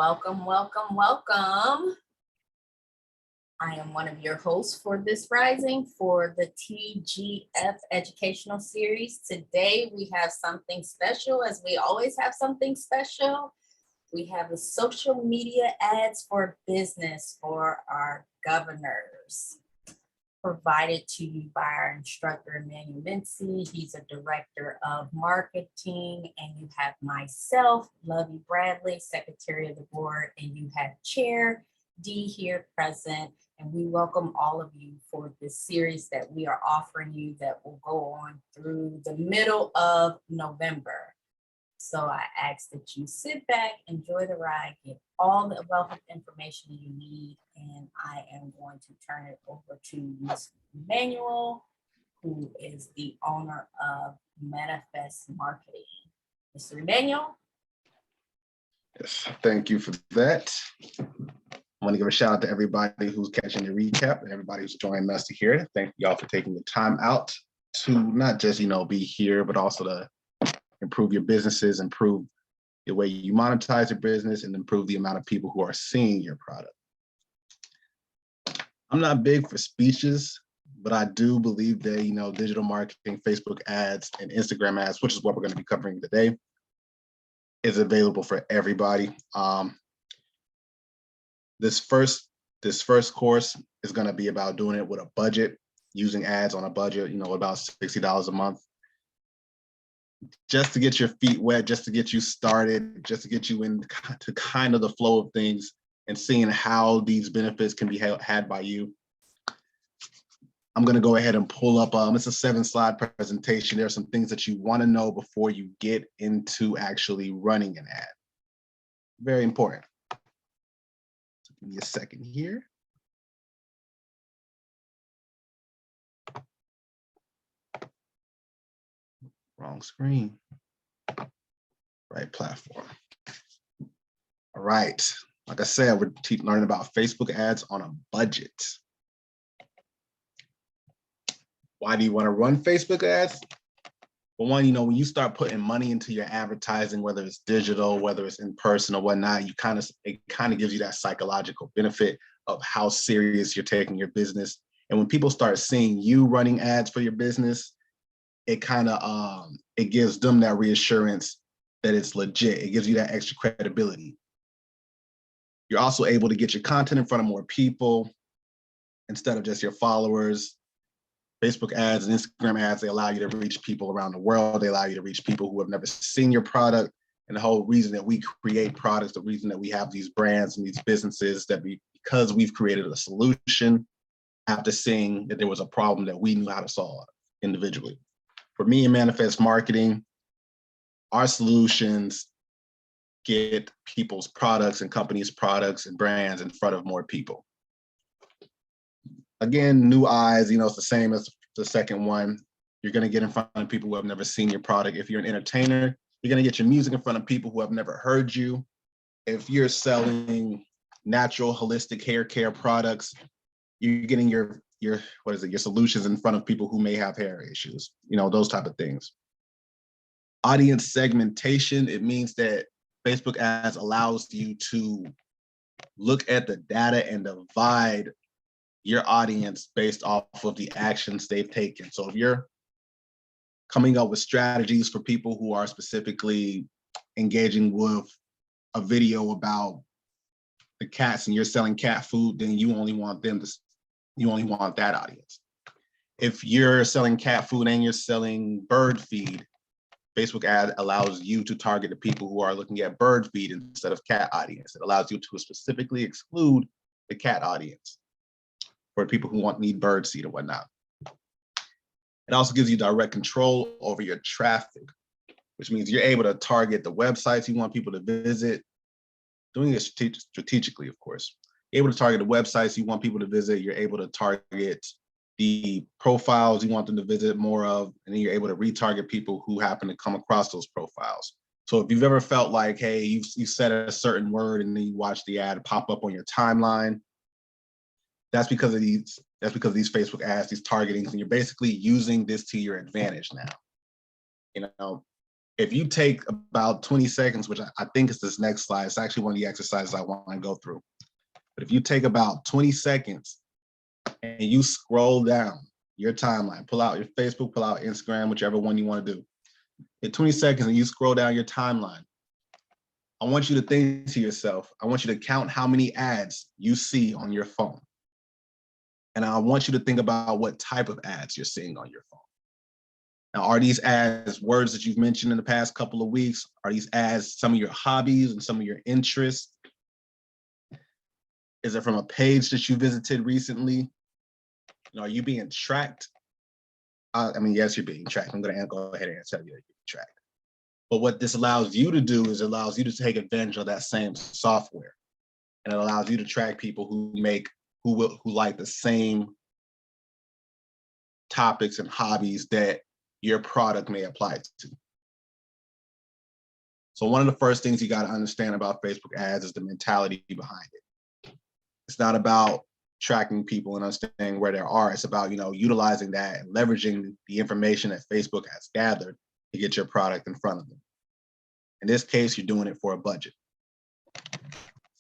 Welcome, welcome, welcome. I am one of your hosts for this rising for the TGF educational series. Today we have something special, as we always have something special. We have the social media ads for business for our governors, provided to you by our instructor, Emmanuel Mincy. He's a director of marketing, and you have myself, Lovey Bradley, secretary of the board, and you have Chair D here present. And we welcome all of you for this series that we are offering you that will go on through the middle of November. So I ask that you sit back, enjoy the ride, get all the wealth of information you need, and I am going to turn it over to Mr. Emmanuel, who is the owner of Manifest Marketing. Mr. Emmanuel? Yes, thank you for that. I want to give a shout out to everybody who's catching the recap and everybody who's joining us to hear it. Thank y'all for taking the time out to not just, be here, but also to improve your businesses, improve the way you monetize your business, and improve the amount of people who are seeing your product. I'm not big for speeches, but I do believe that, digital marketing, Facebook ads, and Instagram ads, which is what we're going to be covering today, is available for everybody. This first course is going to be about doing it with a budget, using ads on a budget, about $60 a month, just to get your feet wet, just to get you started, just to get you into kind of the flow of things and seeing how these benefits can be had by you. I'm going to go ahead and pull up, it's a 7-slide presentation. There are some things that you want to know before you get into actually running an ad. Very important. So give me a second here. Wrong screen. Right platform. All right. Like I said, we're learning about Facebook ads on a budget. Why do you want to run Facebook ads? Well, one, when you start putting money into your advertising, whether it's digital, whether it's in person or whatnot, it kind of gives you that psychological benefit of how serious you're taking your business. And when people start seeing you running ads for your business, it gives them that reassurance that it's legit. It gives you that extra credibility. You're also able to get your content in front of more people instead of just your followers. Facebook ads and Instagram ads, they allow you to reach people around the world. They allow you to reach people who have never seen your product. And the whole reason that we create products, the reason that we have these brands and these businesses, because we've created a solution after seeing that there was a problem that we knew how to solve individually. For me and Manifest Marketing, our solutions get people's products and companies' products and brands in front of more people. Again, new eyes, it's the same as the second one. You're going to get in front of people who have never seen your product. If you're an entertainer, you're going to get your music in front of people who have never heard you. If you're selling natural, holistic hair care products, you're getting your solutions in front of people who may have hair issues, those type of things. Audience segmentation, it means that Facebook ads allows you to look at the data and divide your audience based off of the actions they've taken. So if you're coming up with strategies for people who are specifically engaging with a video about the cats and you're selling cat food, then you only want that audience. If you're selling cat food and you're selling bird feed, Facebook ad allows you to target the people who are looking at bird feed instead of cat audience. It allows you to specifically exclude the cat audience for people who need bird seed or whatnot. It also gives you direct control over your traffic, which means you're able to target the websites you want people to visit, doing it strategically, of course. You're able to target the websites you want people to visit. You're able to target the profiles you want them to visit more of, and then you're able to retarget people who happen to come across those profiles. So if you've ever felt like, hey, you said a certain word and then you watch the ad pop up on your timeline, that's because of these Facebook ads, these targetings, and you're basically using this to your advantage now. If you take about 20 seconds, which I think is this next slide, it's actually one of the exercises I want to go through. But if you take about 20 seconds and you scroll down your timeline, pull out your Facebook, pull out Instagram, whichever one you want to do. In 20 seconds and you scroll down your timeline, I want you to think to yourself, I want you to count how many ads you see on your phone. And I want you to think about what type of ads you're seeing on your phone. Now, are these ads words that you've mentioned in the past couple of weeks? Are these ads some of your hobbies and some of your interests? Is it from a page that you visited recently? Are you being tracked? I mean, yes, you're being tracked. I'm going to go ahead and tell you that you're being tracked. But what this allows you to do is it allows you to take advantage of that same software. And it allows you to track people who like the same topics and hobbies that your product may apply to. So one of the first things you got to understand about Facebook ads is the mentality behind it. It's not about tracking people and understanding where they are. It's about, utilizing that and leveraging the information that Facebook has gathered to get your product in front of them. In this case, you're doing it for a budget.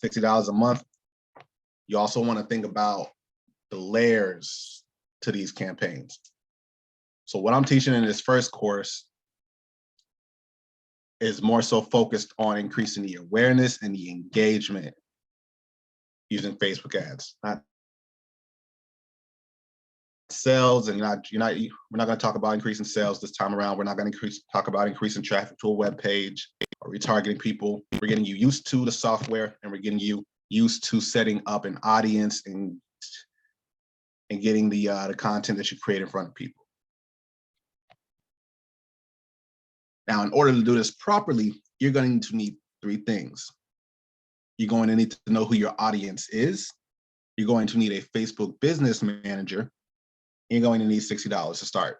$60 a month. You also want to think about the layers to these campaigns. So what I'm teaching in this first course is more so focused on increasing the awareness and the engagement using Facebook ads, not sales. And we're not going to talk about increasing sales this time around. We're not going to talk about increasing traffic to a web page or retargeting people. We're getting you used to the software, and we're getting you used to setting up an audience and getting the content that you create in front of people. Now, in order to do this properly, you're going to need three things. You're going to need to know who your audience is. You're going to need a Facebook business manager. And you're going to need $60 to start.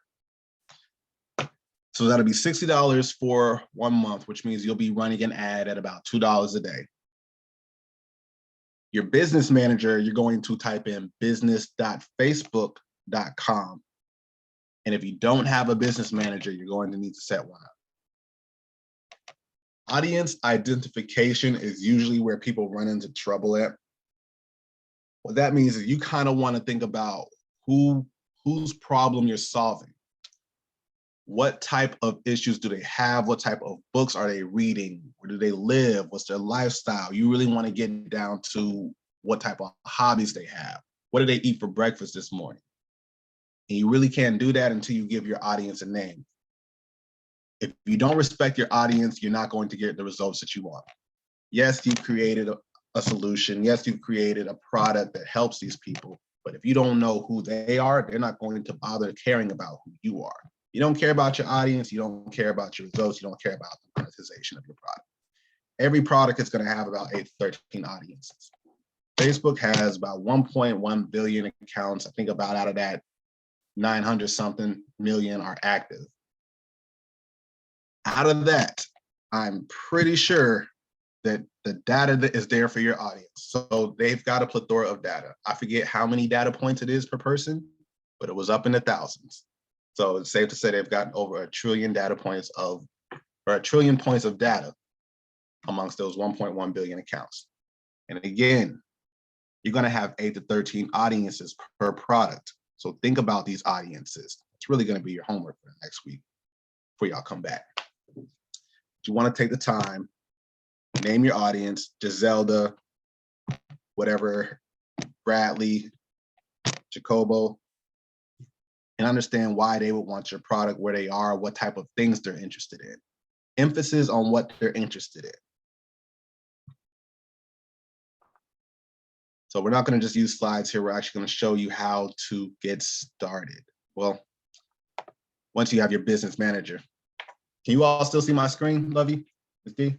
So that'll be $60 for 1 month, which means you'll be running an ad at about $2 a day. Your business manager, you're going to type in business.facebook.com. And if you don't have a business manager, you're going to need to set one up. Audience identification is usually where people run into trouble at. What that means is you kind of want to think about whose problem you're solving. What type of issues do they have? What type of books are they reading? Where do they live? What's their lifestyle? You really want to get down to what type of hobbies they have. What do they eat for breakfast this morning? And you really can't do that until you give your audience a name. If you don't respect your audience, you're not going to get the results that you want. Yes, you've created a solution. Yes, you've created a product that helps these people. But if you don't know who they are, they're not going to bother caring about who you are. You don't care about your audience. You don't care about your results. You don't care about the monetization of your product. Every product is going to have about 8 to 13 audiences. Facebook has about 1.1 billion accounts. I think about out of that, 900 something million are active. Out of that, I'm pretty sure that the data that is there for your audience. So they've got a plethora of data. I forget how many data points it is per person, but it was up in the thousands. So it's safe to say they've got over 1 trillion points of data amongst those 1.1 billion accounts. And again, you're going to have 8 to 13 audiences per product. So think about these audiences. It's really going to be your homework for the next week before y'all come back. You want to take the time, name your audience, Giselda, whatever, Bradley, Jacobo, and understand why they would want your product, where they are, what type of things they're interested in. Emphasis on what they're interested in. So we're not going to just use slides here. We're actually going to show you how to get started. Well, once you have your business manager. Can you all still see my screen, Lovey? Ms. D?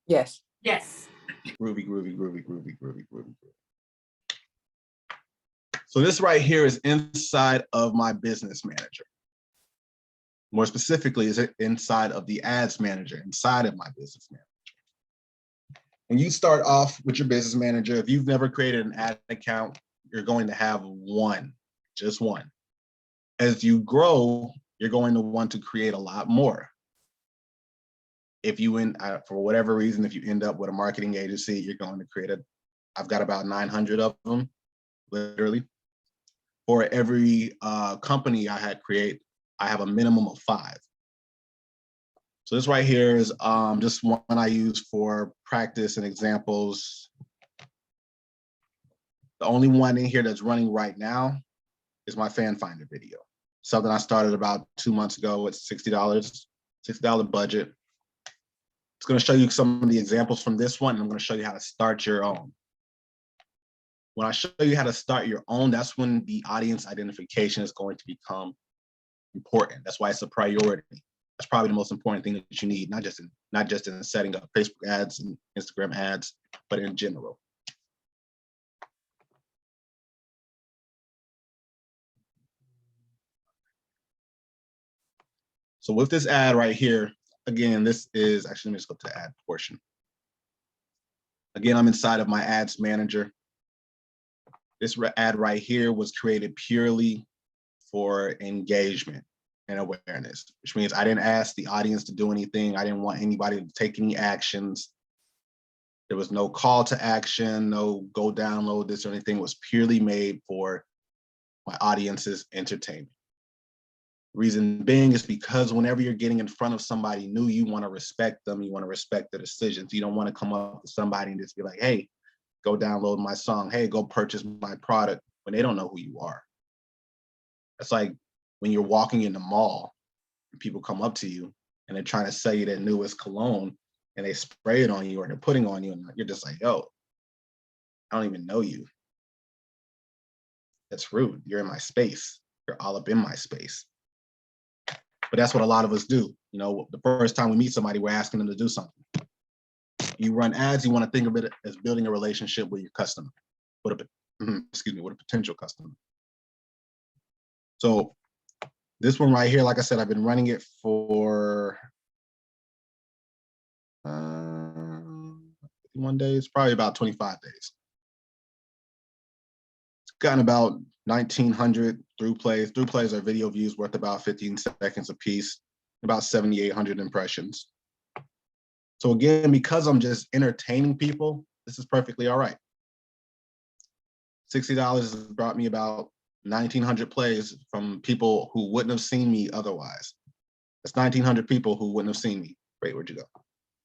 Yes. Yes. Groovy. So this right here is inside of my business manager. More specifically, is it inside of the ads manager, inside of my business manager. And you start off with your business manager. If you've never created an ad account, you're going to have one, just one. As you grow, you're going to want to create a lot more. If you for whatever reason, if you end up with a marketing agency, you're going to create I've got about 900 of them, literally. For every company I had create, I have a minimum of 5. So this right here is just one I use for practice and examples. The only one in here that's running right now is my fan finder video. Something I started about 2 months ago. It's $60 budget. It's going to show you some of the examples from this one, and I'm going to show you how to start your own. When I show you how to start your own, that's when the audience identification is going to become important. That's why it's a priority. That's probably the most important thing that you need, not just in setting up Facebook ads and Instagram ads, but in general. So with this ad right here, again, this is actually, let me just go to the ad portion. Again, I'm inside of my ads manager. This ad right here was created purely for engagement and awareness, which means I didn't ask the audience to do anything. I didn't want anybody to take any actions. There was no call to action, no go download this or anything. It was purely made for my audience's entertainment. Reason being is because whenever you're getting in front of somebody new, you want to respect them. You want to respect their decisions. You don't want to come up with somebody and just be like, hey, go download my song. Hey, go purchase my product, when they don't know who you are. It's like when you're walking in the mall and people come up to you and they're trying to sell you their newest cologne and they spray it on you or they're putting on you and you're just like, yo, I don't even know you. That's rude. You're in my space. You're all up in my space. But that's what a lot of us do. You know, the first time we meet somebody, we're asking them to do something. You run ads, you want to think of it as building a relationship with your customer, with a potential customer. So this one right here, like I said, I've been running it for 51 days, probably about 25 days. It's gotten about 1,900 through plays. Through plays are video views worth about 15 seconds a piece, about 7,800 impressions. So again, because I'm just entertaining people, this is perfectly all right. $60 has brought me about 1,900 plays from people who wouldn't have seen me otherwise. That's 1,900 people who wouldn't have seen me. Great, where'd you go?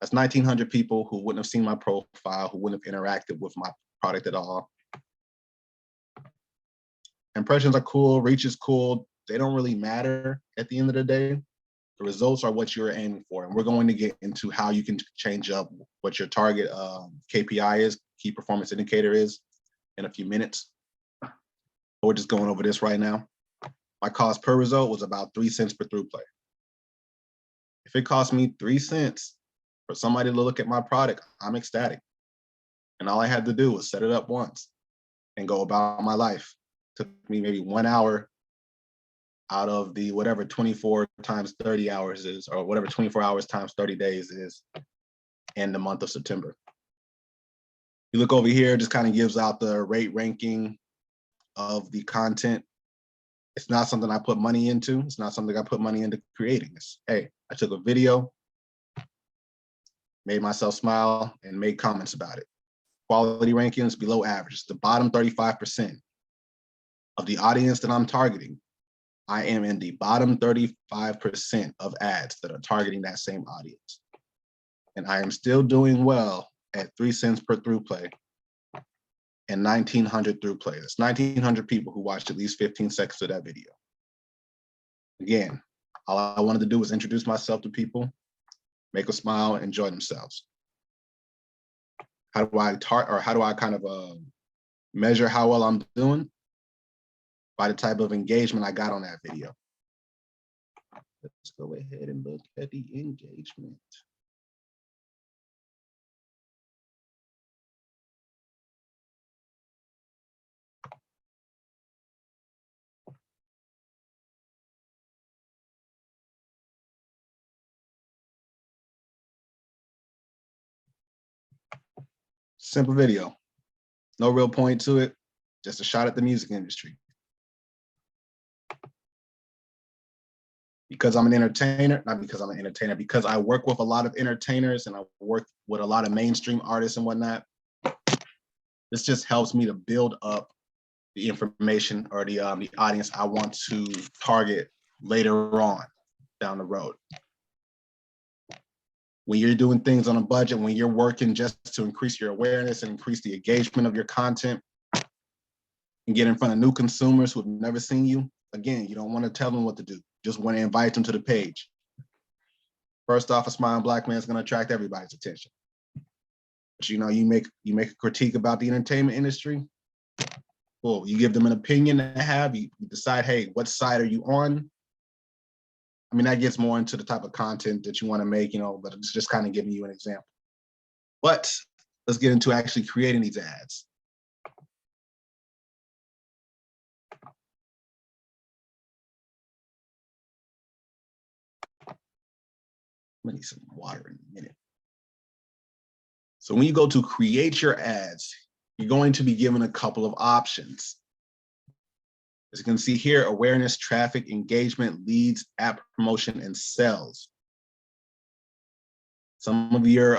That's 1,900 people who wouldn't have seen my profile, who wouldn't have interacted with my product at all. Impressions are cool, reach is cool. They don't really matter at the end of the day. The results are what you're aiming for. And we're going to get into how you can change up what your target KPI is, key performance indicator is, in a few minutes. We're just going over this right now. My cost per result was about 3 cents per through play. If it cost me 3 cents for somebody to look at my product, I'm ecstatic. And all I had to do was set it up once and go about my life. Took me maybe 1 hour out of the whatever 24 times 30 hours is, or whatever 24 hours times 30 days is in the month of September. You look over here, just kind of gives out the rate ranking of the content. It's not something I put money into. It's not something I put money into creating. It's, hey, I took a video, made myself smile, and made comments about it. Quality rankings below average. It's the bottom 35% of the audience that I'm targeting. I am in the bottom 35% of ads that are targeting that same audience. And I am still doing well at 3 cents per through play and 1,900 through play. That's 1,900 people who watched at least 15 seconds of that video. Again, all I wanted to do was introduce myself to people, make them smile, enjoy themselves. How do I kind of measure how well I'm doing? By the type of engagement I got on that video. Let's go ahead and look at the engagement. Simple video. No real point to it. Just a shot at the music industry. Because I'm an entertainer, not because I'm an entertainer, because I work with a lot of entertainers and I work with a lot of mainstream artists and whatnot. This just helps me to build up the information or the audience I want to target later on down the road. When you're doing things on a budget, when you're working just to increase your awareness and increase the engagement of your content and get in front of new consumers who have never seen you, again, you don't want to tell them what to do. Just want to invite them to the page. First off, a smiling Black man is going to attract everybody's attention. But you know, you make a critique about the entertainment industry. Cool. You give them an opinion to have. You decide, hey, what side are you on? I mean, that gets more into the type of content that you want to make, you know, but it's just kind of giving you an example. But let's get into actually creating these ads. I need some water in a minute. So when you go to create your ads, you're going to be given a couple of options. As you can see here, awareness, traffic, engagement, leads, app promotion, and sales. Some of your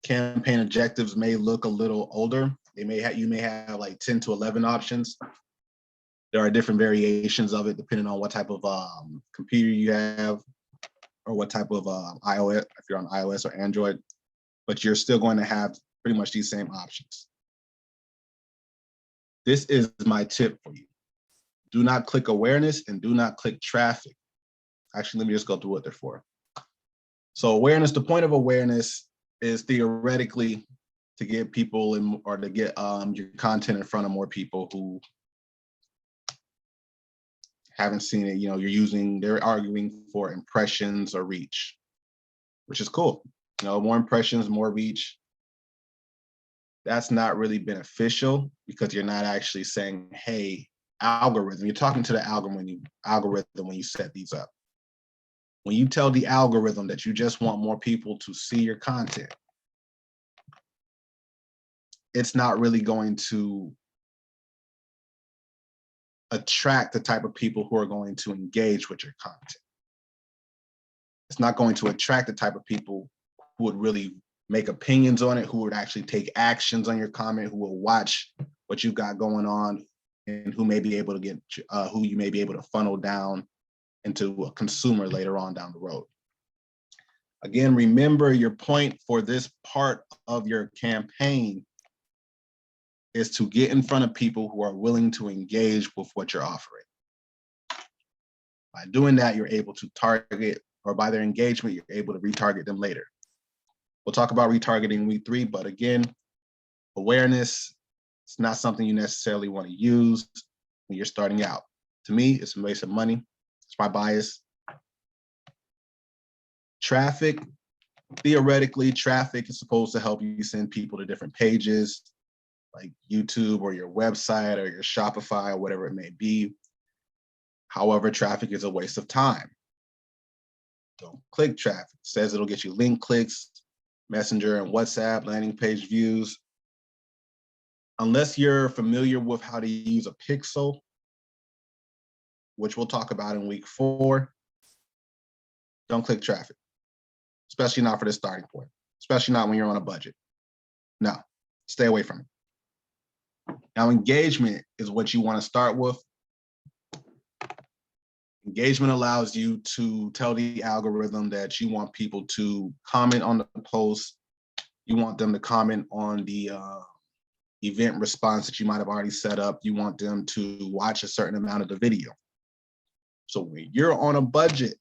campaign objectives may look a little older. You may have like 10 to 11 options. There are different variations of it depending on what type of computer you have or what type of iOS, if you're on iOS or Android, but you're still going to have pretty much these same options. This is my tip for you. Do not click awareness and do not click traffic. Actually, let me just go through what they're for. So awareness, the point of awareness is theoretically to get people in, or to get your content in front of more people who haven't seen it. You know, they're arguing for impressions or reach, which is cool. You know, more impressions, more reach. That's not really beneficial because you're not actually saying, hey, algorithm, you're talking to the algorithm when you set these up. When you tell the algorithm that you just want more people to see your content, it's not really going to attract the type of people who are going to engage with your content. It's not going to attract the type of people who would really make opinions on it, who would actually take actions on your comment, who will watch what you've got going on, and who may be able to get, who you may be able to funnel down into a consumer later on down the road. Again, remember your point for this part of your campaign is to get in front of people who are willing to engage with what you're offering. By doing that, you're able to target, or by their engagement, you're able to retarget them later. We'll talk about retargeting week 3, but again, awareness, it's not something you necessarily want to use when you're starting out. To me, it's a waste of money. It's my bias. Traffic, theoretically, traffic is supposed to help you send people to different pages like YouTube or your website or your Shopify or whatever it may be. However, traffic is a waste of time. Don't click traffic. It says it'll get you link clicks, Messenger and WhatsApp, landing page views. Unless you're familiar with how to use a pixel, which we'll talk about in week 4, don't click traffic, especially not for the starting point, especially not when you're on a budget. No, stay away from it. Now, engagement is what you want to start with. Engagement allows you to tell the algorithm that you want people to comment on the post. You want them to comment on the event response that you might have already set up. You want them to watch a certain amount of the video. So when you're on a budget,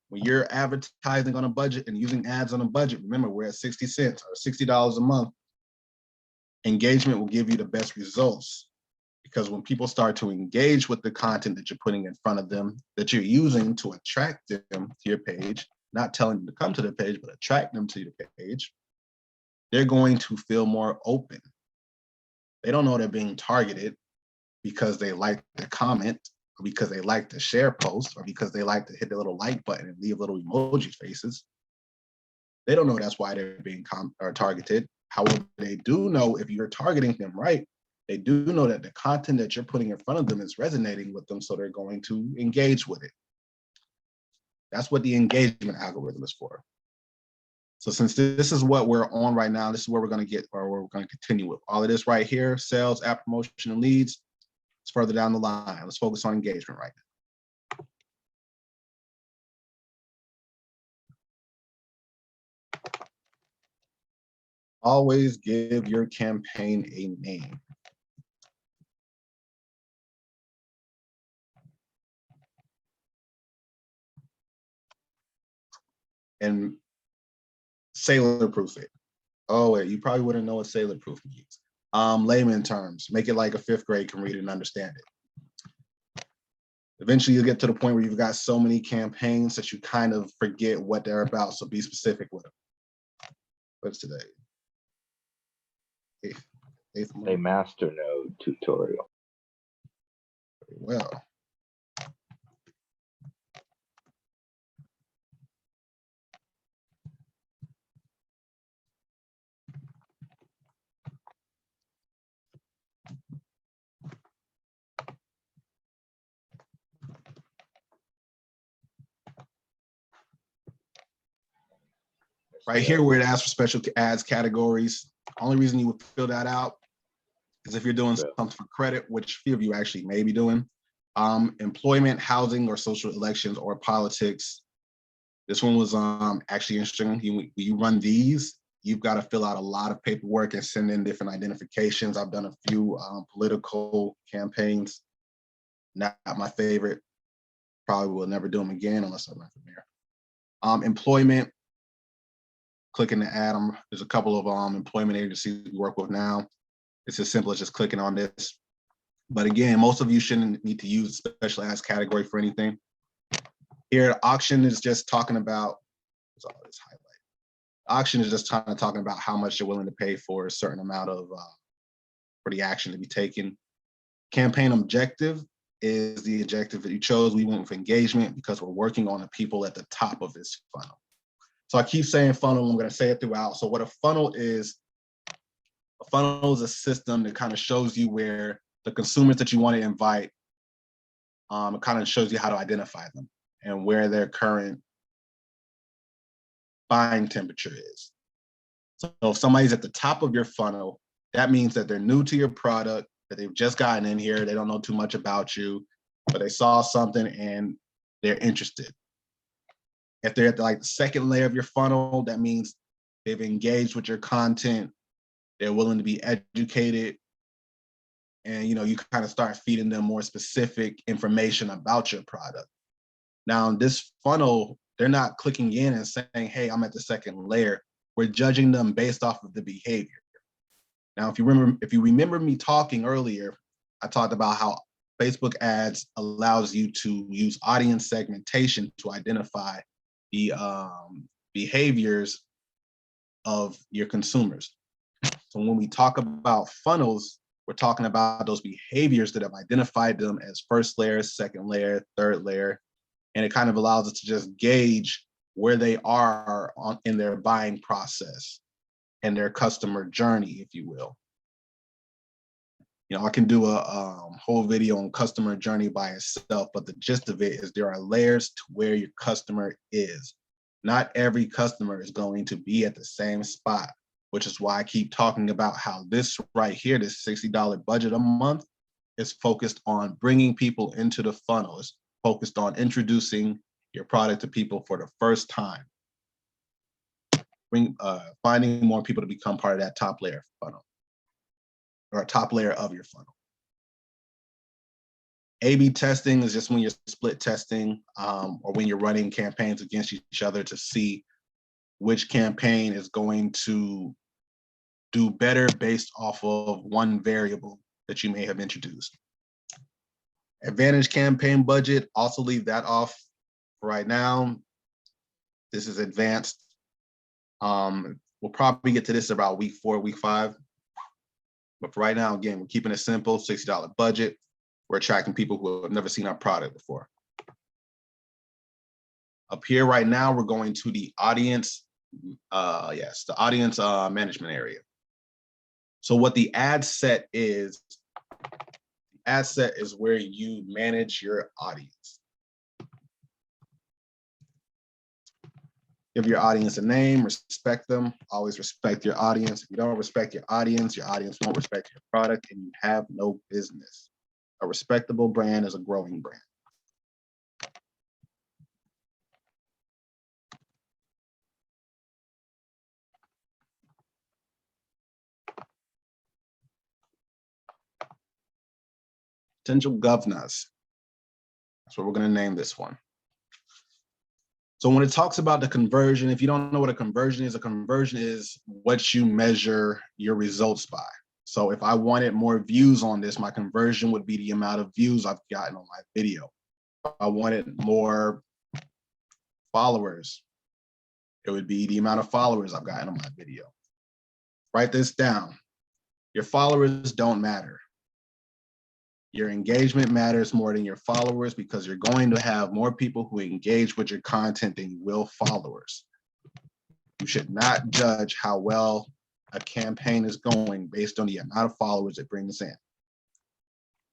when you're advertising on a budget and using ads on a budget, remember we're at 60 cents or $60 a month. Engagement will give you the best results. Because when people start to engage with the content that you're putting in front of them, that you're using to attract them to your page, not telling them to come to the page, but attract them to your page, they're going to feel more open. They don't know they're being targeted because they like the comment, or because they like to share posts, or because they like to hit the little like button and leave little emoji faces. They don't know that's why they're being targeted. However, they do know if you're targeting them right, they do know that the content that you're putting in front of them is resonating with them, so they're going to engage with it. That's what the engagement algorithm is for. So since this is what we're on right now, this is where we're going to get, or we're going to continue with. All of this right here, sales, app promotion, and leads, it's further down the line. Let's focus on engagement right now. Always give your campaign a name. And sailor proof it. Oh wait, you probably wouldn't know what sailor proof means. Layman terms, make it like a 5th grade can read it and understand it. Eventually you'll get to the point where you've got so many campaigns that you kind of forget what they're about, so be specific with them. What's today? Eighth A masternode tutorial. Well. Right here where it asks for special ads categories. Only reason you would fill that out is if you're doing something for credit, which few of you actually may be doing. Employment, housing, or social elections, or politics. This one was actually interesting. You run these, you've got to fill out a lot of paperwork and send in different identifications. I've done a few political campaigns. Not my favorite. Probably will never do them again unless I run from here. Employment. Clicking the ad. There's a couple of employment agencies we work with now. It's as simple as just clicking on this. But again, most of you shouldn't need to use a special ads category for anything. Here, auction is just talking about, what's all this highlight? Auction is just talking about how much you're willing to pay for a certain amount of, for the action to be taken. Campaign objective is the objective that you chose. We went with engagement because we're working on the people at the top of this funnel. So I keep saying funnel, I'm going to say it throughout. So what a funnel is a system that kind of shows you where the consumers that you want to invite, it kind of shows you how to identify them and where their current buying temperature is. So if somebody's at the top of your funnel, that means that they're new to your product, that they've just gotten in here, they don't know too much about you, but they saw something and they're interested. If they're at the second layer of your funnel, that means they've engaged with your content, they're willing to be educated, and you kind of start feeding them more specific information about your product. Now, in this funnel, they're not clicking in and saying, hey, I'm at the second layer. We're judging them based off of the behavior. Now, if you remember me talking earlier, I talked about how Facebook ads allows you to use audience segmentation to identify the behaviors of your consumers. So when we talk about funnels, we're talking about those behaviors that have identified them as first layer, second layer, third layer, and it kind of allows us to just gauge where they are in their buying process and their customer journey, if you will. I can do a whole video on customer journey by itself, but the gist of it is there are layers to where your customer is. Not every customer is going to be at the same spot, which is why I keep talking about how this right here, this $60 budget a month, is focused on bringing people into the funnel. It's focused on introducing your product to people for the first time. Finding more people to become part of that top layer funnel, or top layer of your funnel. A/B testing is just when you're split testing or when you're running campaigns against each other to see which campaign is going to do better based off of one variable that you may have introduced. Advantage campaign budget, also leave that off right now. This is advanced. We'll probably get to this about week 4, week 5. But for right now, again, we're keeping it simple, $60 budget. We're attracting people who have never seen our product before. Up here right now, we're going to the audience, the audience management area. So what the ad set is where you manage your audience. Give your audience a name, respect them, always respect your audience. If you don't respect your audience won't respect your product, and you have no business. A respectable brand is a growing brand. Potential governors. That's what we're going to name this one. So when it talks about the conversion, if you don't know what a conversion is what you measure your results by. So if I wanted more views on this, my conversion would be the amount of views I've gotten on my video. If I wanted more followers, it would be the amount of followers I've gotten on my video. Write this down. Your followers don't matter. Your engagement matters more than your followers, because you're going to have more people who engage with your content than you will followers. You should not judge how well a campaign is going based on the amount of followers it brings in.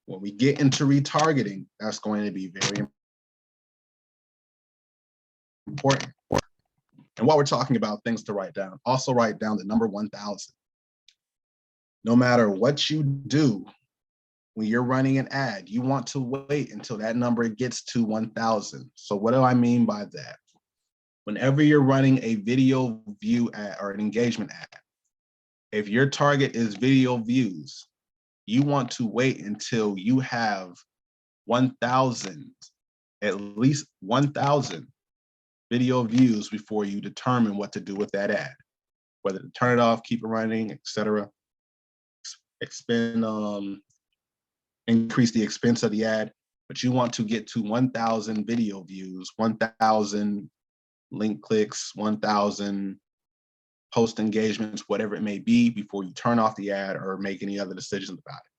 When we get into retargeting, that's going to be very important. And while we're talking about things to write down, also write down the number 1,000. No matter what you do, when you're running an ad, you want to wait until that number gets to 1,000. So what do I mean by that? Whenever you're running a video view ad or an engagement ad, if your target is video views, you want to wait until you have 1,000, at least 1,000 video views before you determine what to do with that ad, whether to turn it off, keep it running, etc. Increase the expense of the ad, but you want to get to 1,000 video views, 1,000 link clicks, 1,000 post engagements, whatever it may be, before you turn off the ad or make any other decisions about it.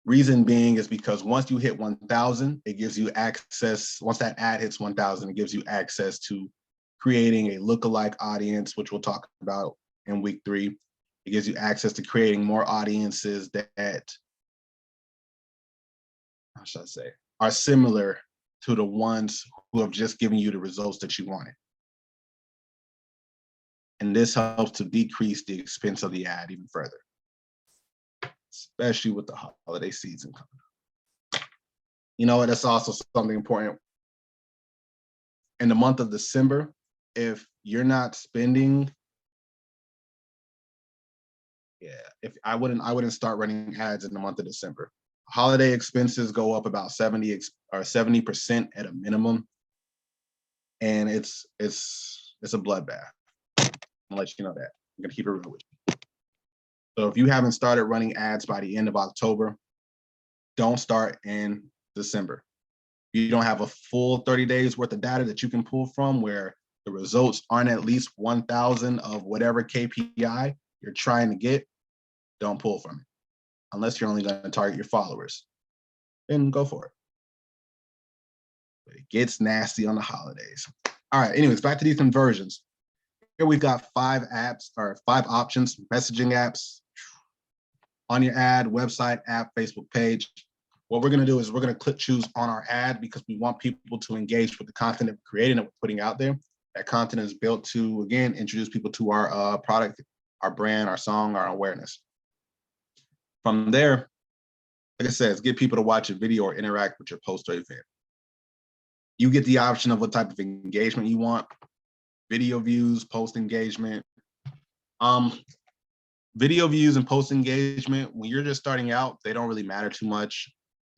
Reason being is because once you hit 1,000, it gives you access. Once that ad hits 1,000, it gives you access to creating a lookalike audience, which we'll talk about in week 3. It gives you access to creating more audiences that, how should I say, are similar to the ones who have just given you the results that you wanted. And this helps to decrease the expense of the ad even further, especially with the holiday season coming up. You know what, that's also something important. In the month of December, if you're not spending, if I wouldn't start running ads in the month of December. Holiday expenses go up about 70% at a minimum, and it's a bloodbath. I'll let you know that. I'm gonna keep it real with you. So if you haven't started running ads by the end of October, don't start in December. You don't have a full 30 days worth of data that you can pull from where the results aren't at least 1,000 of whatever KPI you're trying to get, don't pull from it. Unless you're only going to target your followers, then go for it. But it gets nasty on the holidays. All right, anyways, back to these conversions. Here we've got 5 options, messaging apps, on your ad, website, app, Facebook page. What we're gonna do is we're gonna choose on our ad because we want people to engage with the content that we're creating and we're putting out there. That content is built to, again, introduce people to our product, our brand, our song, our awareness. From there, like I said, get people to watch a video or interact with your post or event. You get the option of what type of engagement you want: video views, post engagement. Video views and post engagement, when you're just starting out, they don't really matter too much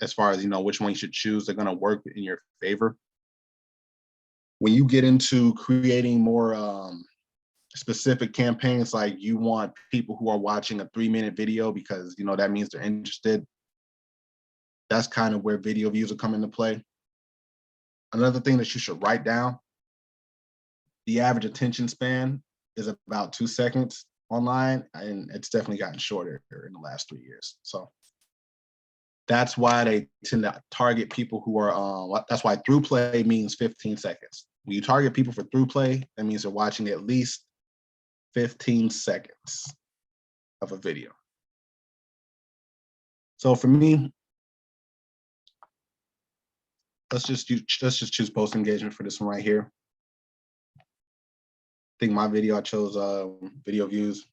as far as, which one you should choose. They're going to work in your favor. When you get into creating more specific campaigns, like you want people who are watching a 3-minute video because, that means they're interested, that's kind of where video views will come into play. Another thing that you should write down: the average attention span is about 2 seconds online, and it's definitely gotten shorter in the last 3 years. So that's why they tend to target people who are, that's why through play means 15 seconds. When you target people for through play, that means they're watching at least 15 seconds of a video. So for me, let's just choose post engagement for this one right here. think my video, I chose video views.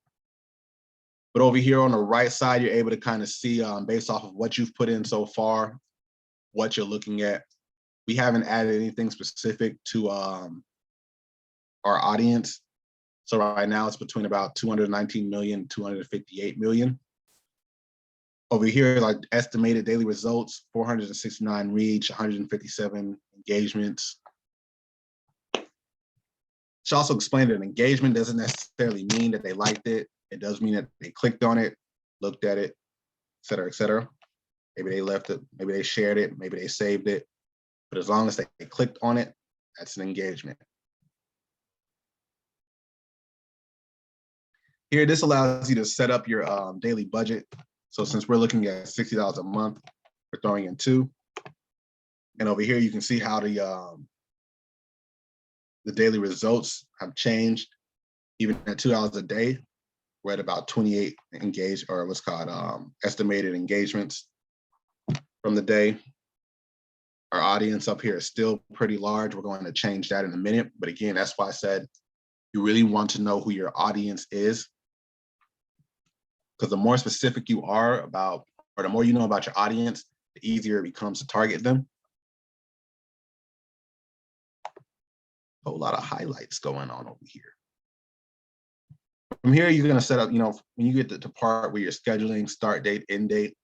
But over here on the right side, you're able to kind of see based off of what you've put in so far, what you're looking at. We haven't added anything specific to our audience. So right now it's between about 219 million, 258 million. Over here, like estimated daily results, 469 reach, 157 engagements. She also explained that an engagement doesn't necessarily mean that they liked it. It does mean that they clicked on it, looked at it, et cetera, et cetera. Maybe they left it, maybe they shared it, maybe they saved it. But as long as they clicked on it, that's an engagement. Here, this allows you to set up your daily budget. So since we're looking at $60 a month, we're throwing in 2. And over here, you can see how the daily results have changed. Even at $2 a day, we're at about 28 engaged, or what's called estimated engagements from the day. Our audience up here is still pretty large. We're going to change that in a minute. But again, that's why I said you really want to know who your audience is. Because the more specific you are about, or the more you know about your audience, the easier it becomes to target them. A whole lot of highlights going on over here. From here, you're going to set up, when you get to the part where you're scheduling start date, end date.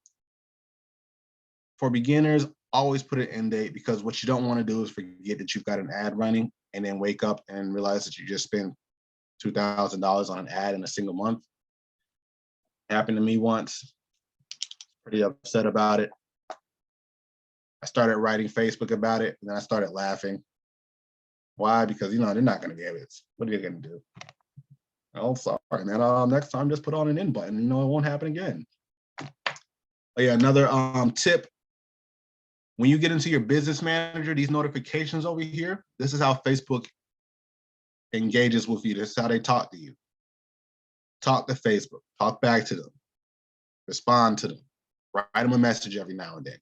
For beginners, always put an end date, because what you don't want to do is forget that you've got an ad running and then wake up and realize that you just spent $2,000 on an ad in a single month. Happened to me once. Pretty upset about it. I started writing Facebook about it, and then I started laughing. Why? Because they're not going to be able to. What are they going to do? Oh, sorry, man. Next time, just put on an in button. It won't happen again. Oh, yeah, another tip. When you get into your business manager, these notifications over here, this is how Facebook engages with you. This is how they talk to you. Talk to Facebook. Talk back to them. Respond to them. Write them a message every now and then.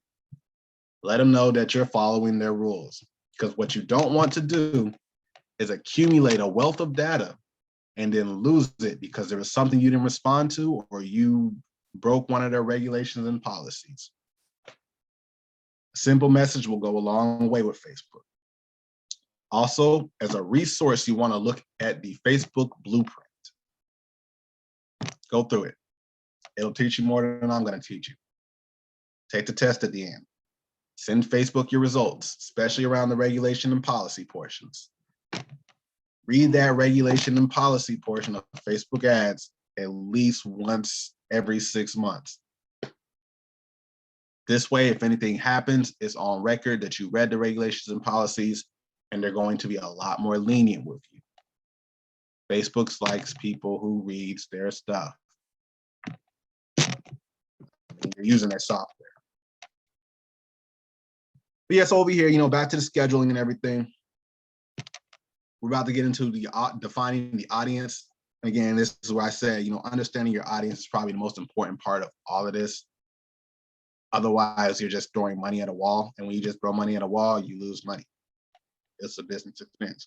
Let them know that you're following their rules. Because what you don't want to do is accumulate a wealth of data and then lose it because there was something you didn't respond to, or you broke one of their regulations and policies. A simple message will go a long way with Facebook. Also, as a resource, you want to look at the Facebook blueprint. Go through it. It'll teach you more than I'm going to teach you. Take the test at the end. Send Facebook your results, especially around the regulation and policy portions. Read that regulation and policy portion of Facebook ads at least once every 6 months. This way, if anything happens, it's on record that you read the regulations and policies, and they're going to be a lot more lenient with you. Facebook likes people who reads their stuff. You're using their software. But yes, over here, back to the scheduling and everything. We're about to get into the defining the audience. And again, this is where I said, understanding your audience is probably the most important part of all of this. Otherwise, you're just throwing money at a wall. And when you just throw money at a wall, you lose money. It's a business expense.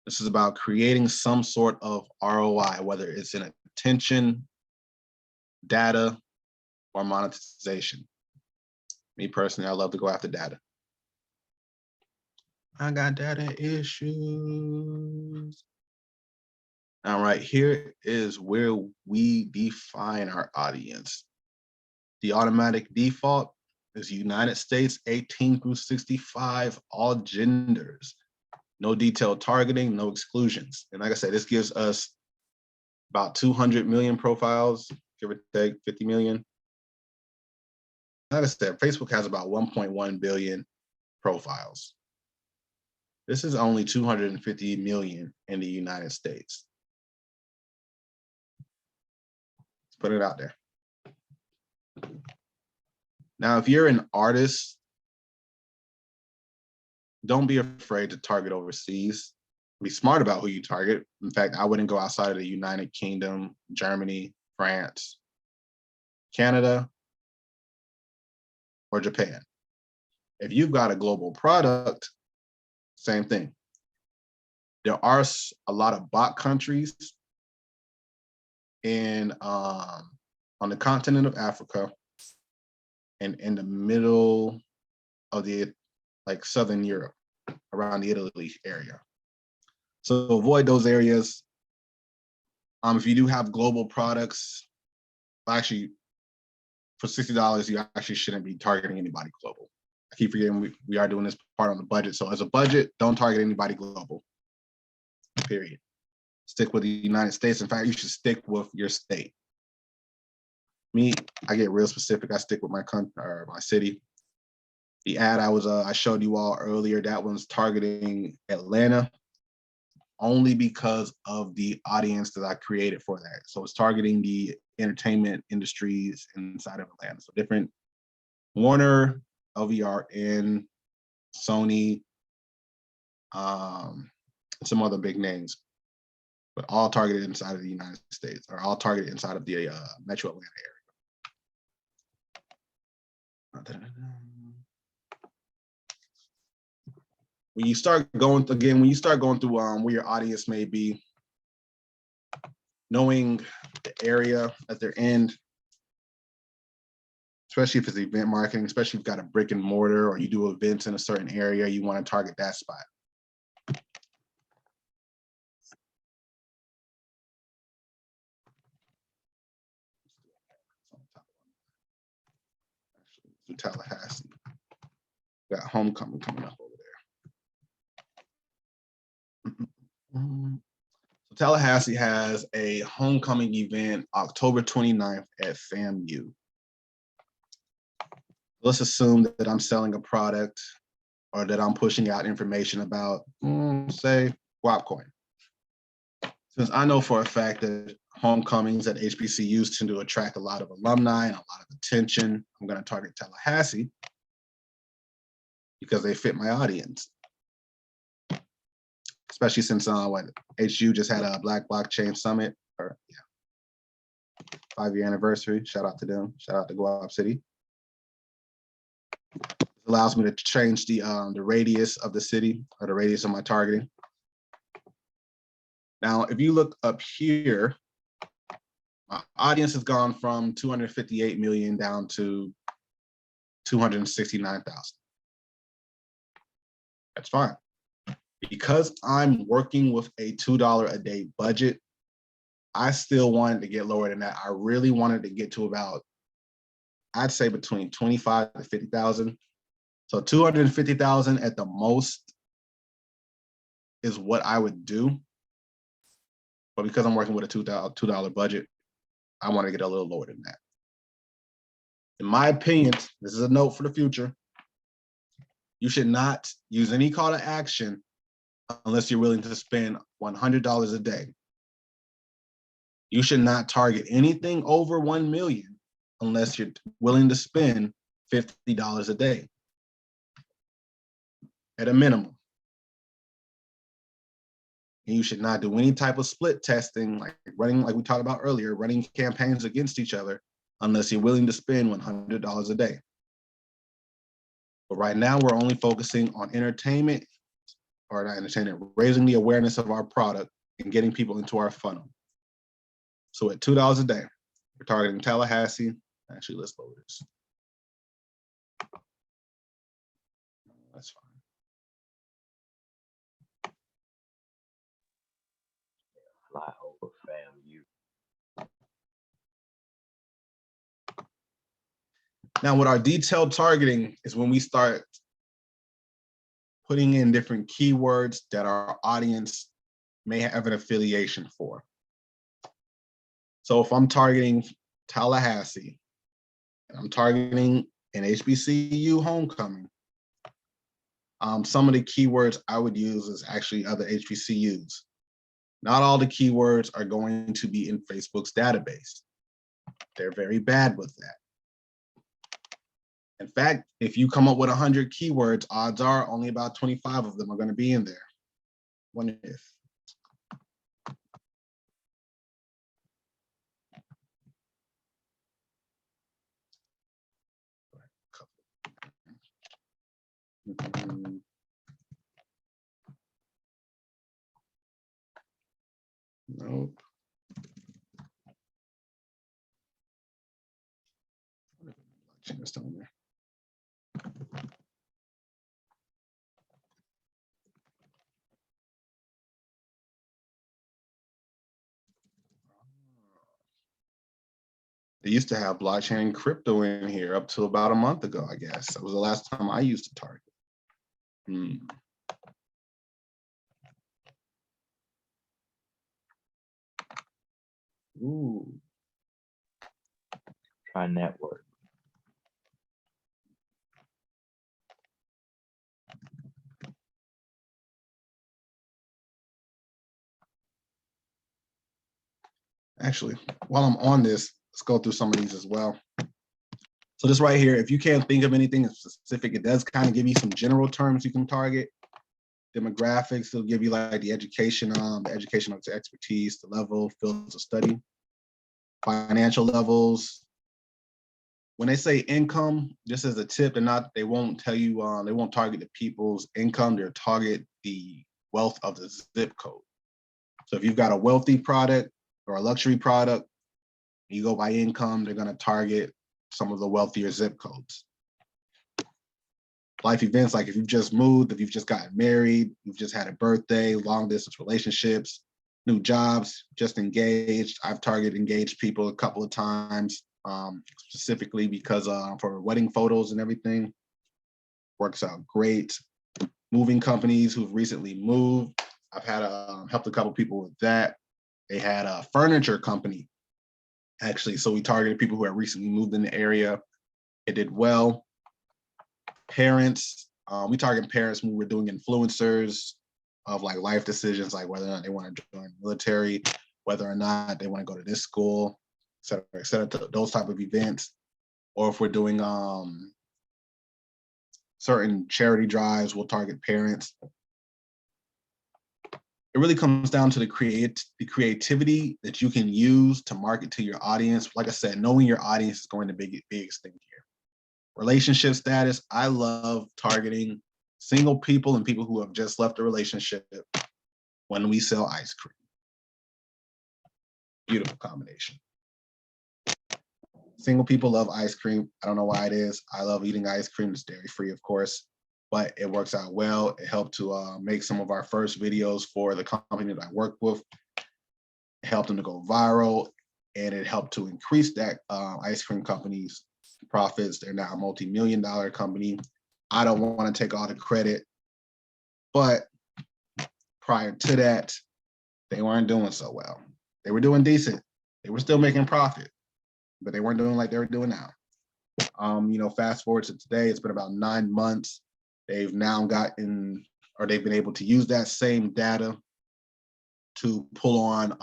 This is about creating some sort of ROI, whether it's in attention, data, or monetization. Me personally, I love to go after data. I got data issues. All right, here is where we define our audience. The automatic default is United States, 18 through 65, all genders. No detailed targeting, no exclusions. And like I said, this gives us about 200 million profiles, give or take 50 million. Like I said, Facebook has about 1.1 billion profiles. This is only 250 million in the United States. Let's put it out there. Now, if you're an artist, don't be afraid to target overseas. Be smart about who you target. In fact, I wouldn't go outside of the United Kingdom, Germany, France, Canada, or Japan. If you've got a global product, same thing. There are a lot of bot countries on the continent of Africa and in the middle of the like Southern Europe, around the Italy area. So avoid those areas. If you do have global products, actually for $60, you actually shouldn't be targeting anybody global. I keep forgetting we are doing this part on the budget. So as a budget, don't target anybody global, period. Stick with the United States. In fact, you should stick with your state. Me, I get real specific. I stick with my country or my city. The ad I showed you all earlier, that one's targeting Atlanta only because of the audience that I created for that. So it's targeting the entertainment industries inside of Atlanta. So different Warner, LVRN, Sony, some other big names, but all targeted inside of the United States, or all targeted inside of the metro Atlanta area. When you start going through where your audience may be, knowing the area that they're in, especially if it's event marketing, especially if you've got a brick and mortar or you do events in a certain area, you want to target that spot. In Tallahassee, got homecoming coming up over there. So Tallahassee has a homecoming event October 29th at FAMU. Let's assume that I'm selling a product or that I'm pushing out information about, say, Guap coin. Since I know for a fact that homecomings at HBCUs tend to attract a lot of alumni and a lot of attention, I'm going to target Tallahassee because they fit my audience. Especially since HU just had a Black Blockchain Summit, or 5-year anniversary. Shout out to them. Shout out to Guap City. It allows me to change the radius of the city, or the radius of my targeting. Now, if you look up here, my audience has gone from 258 million down to 269,000. That's fine. Because I'm working with a $2 a day budget, I still wanted to get lower than that. I really wanted to get to about, I'd say between 25 to 50,000. So 250,000 at the most is what I would do. But because I'm working with a $2 budget, I want to get a little lower than that. In my opinion, this is a note for the future. You should not use any call to action unless you're willing to spend $100 a day. You should not target anything over 1 million unless you're willing to spend $50 a day at a minimum. And you should not do any type of split testing, like we talked about earlier, running campaigns against each other unless you're willing to spend $100 a day. But right now we're only focusing on entertainment, or not entertainment, raising the awareness of our product and getting people into our funnel. So at $2 a day, we're targeting Tallahassee. Actually, let's load this. That's fine. Fly over FAMU. Now, with our detailed targeting is when we start putting in different keywords that our audience may have an affiliation for. So if I'm targeting Tallahassee, and I'm targeting an HBCU homecoming, some of the keywords I would use is actually other HBCUs. Not all the keywords are going to be in Facebook's database. They're very bad with that. In fact, if you come up with 100 keywords, odds are only about 25 of them are going to be in there. Wonder if. Change this down there. They used to have blockchain and crypto in here up to about a month ago, I guess. That was the last time I used to target. Ooh. Try network. Actually, while I'm on this, let's go through some of these as well. So this right here, if you can't think of anything specific, it does kind of give you some general terms you can target. Demographics, it'll give you like the educational expertise, the level, fields of study, financial levels. When they say income, just as a tip, they won't tell you, they won't target the people's income, they'll target the wealth of the zip code. So if you've got a wealthy product or a luxury product, you go by income, they're gonna target some of the wealthier zip codes. Life events, like if you've just moved, if you've just gotten married, you've just had a birthday, long distance relationships, new jobs, just engaged. I've targeted engaged people a couple of times, specifically because for wedding photos and everything, works out great. Moving companies who've recently moved, I've had helped a couple people with that. They had a furniture company, actually. So we targeted people who had recently moved in the area. It did well. Parents, we target parents when we're doing influencers of like life decisions, like whether or not they want to join the military, whether or not they want to go to this school, et cetera, those type of events. Or if we're doing certain charity drives, we'll target parents. It really comes down to the creativity that you can use to market to your audience. Like I said, knowing your audience is going to be the biggest thing here. Relationship status, I love targeting single people and people who have just left a relationship when we sell ice cream. Beautiful combination. Single people love ice cream. I don't know why it is. I love eating ice cream. It's dairy free, of course, but it works out well. It helped to make some of our first videos for the company that I work with. It helped them to go viral, and it helped to increase that ice cream company's profits. They're now a multi-million-dollar company. I don't want to take all the credit, but prior to that, they weren't doing so well. They were doing decent. They were still making profit, but they weren't doing like they were doing now. Fast forward to today, it's been about 9 months. They've now gotten, or they've been able to use that same data to pull on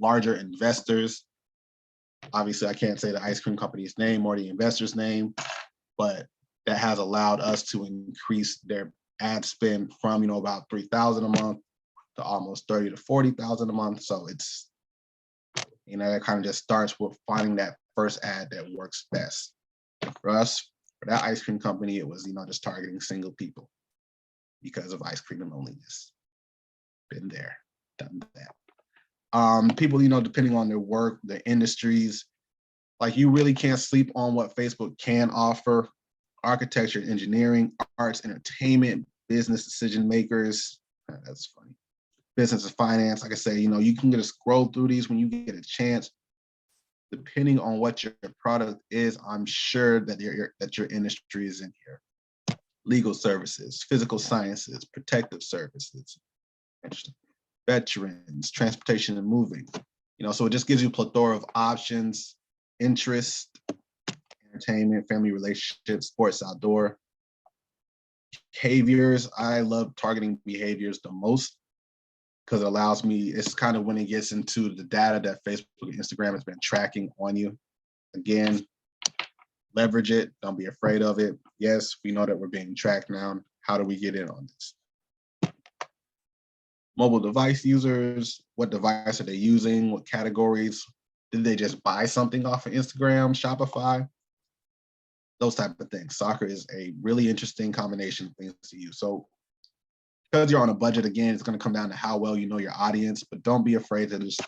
larger investors. Obviously, I can't say the ice cream company's name or the investor's name, but that has allowed us to increase their ad spend from about $3,000 a month to almost $30,000 to $40,000 a month. So it's that kind of just starts with finding that first ad that works best. For us, for that ice cream company, it was just targeting single people because of ice cream and loneliness. Been there, done that. People, depending on their work, their industries, like you really can't sleep on what Facebook can offer. Architecture, engineering, arts, entertainment, business decision makers. That's funny. Business and finance. Like I say, you can just scroll through these when you get a chance. Depending on what your product is, I'm sure that your industry is in here. Legal services, physical sciences, protective services, veterans, transportation and moving. So it just gives you a plethora of options, interest, entertainment, family relationships, sports, outdoor. Behaviors, I love targeting behaviors the most because it allows me, it's kind of when it gets into the data that Facebook and Instagram has been tracking on you. Again, leverage it, don't be afraid of it. Yes, we know that we're being tracked now. How do we get in on this? Mobile device users, what device are they using? What categories? Did they just buy something off of Instagram, Shopify? Those type of things. Soccer is a really interesting combination of things to use. So because you're on a budget, again, it's going to come down to how well you know your audience, but don't be afraid to just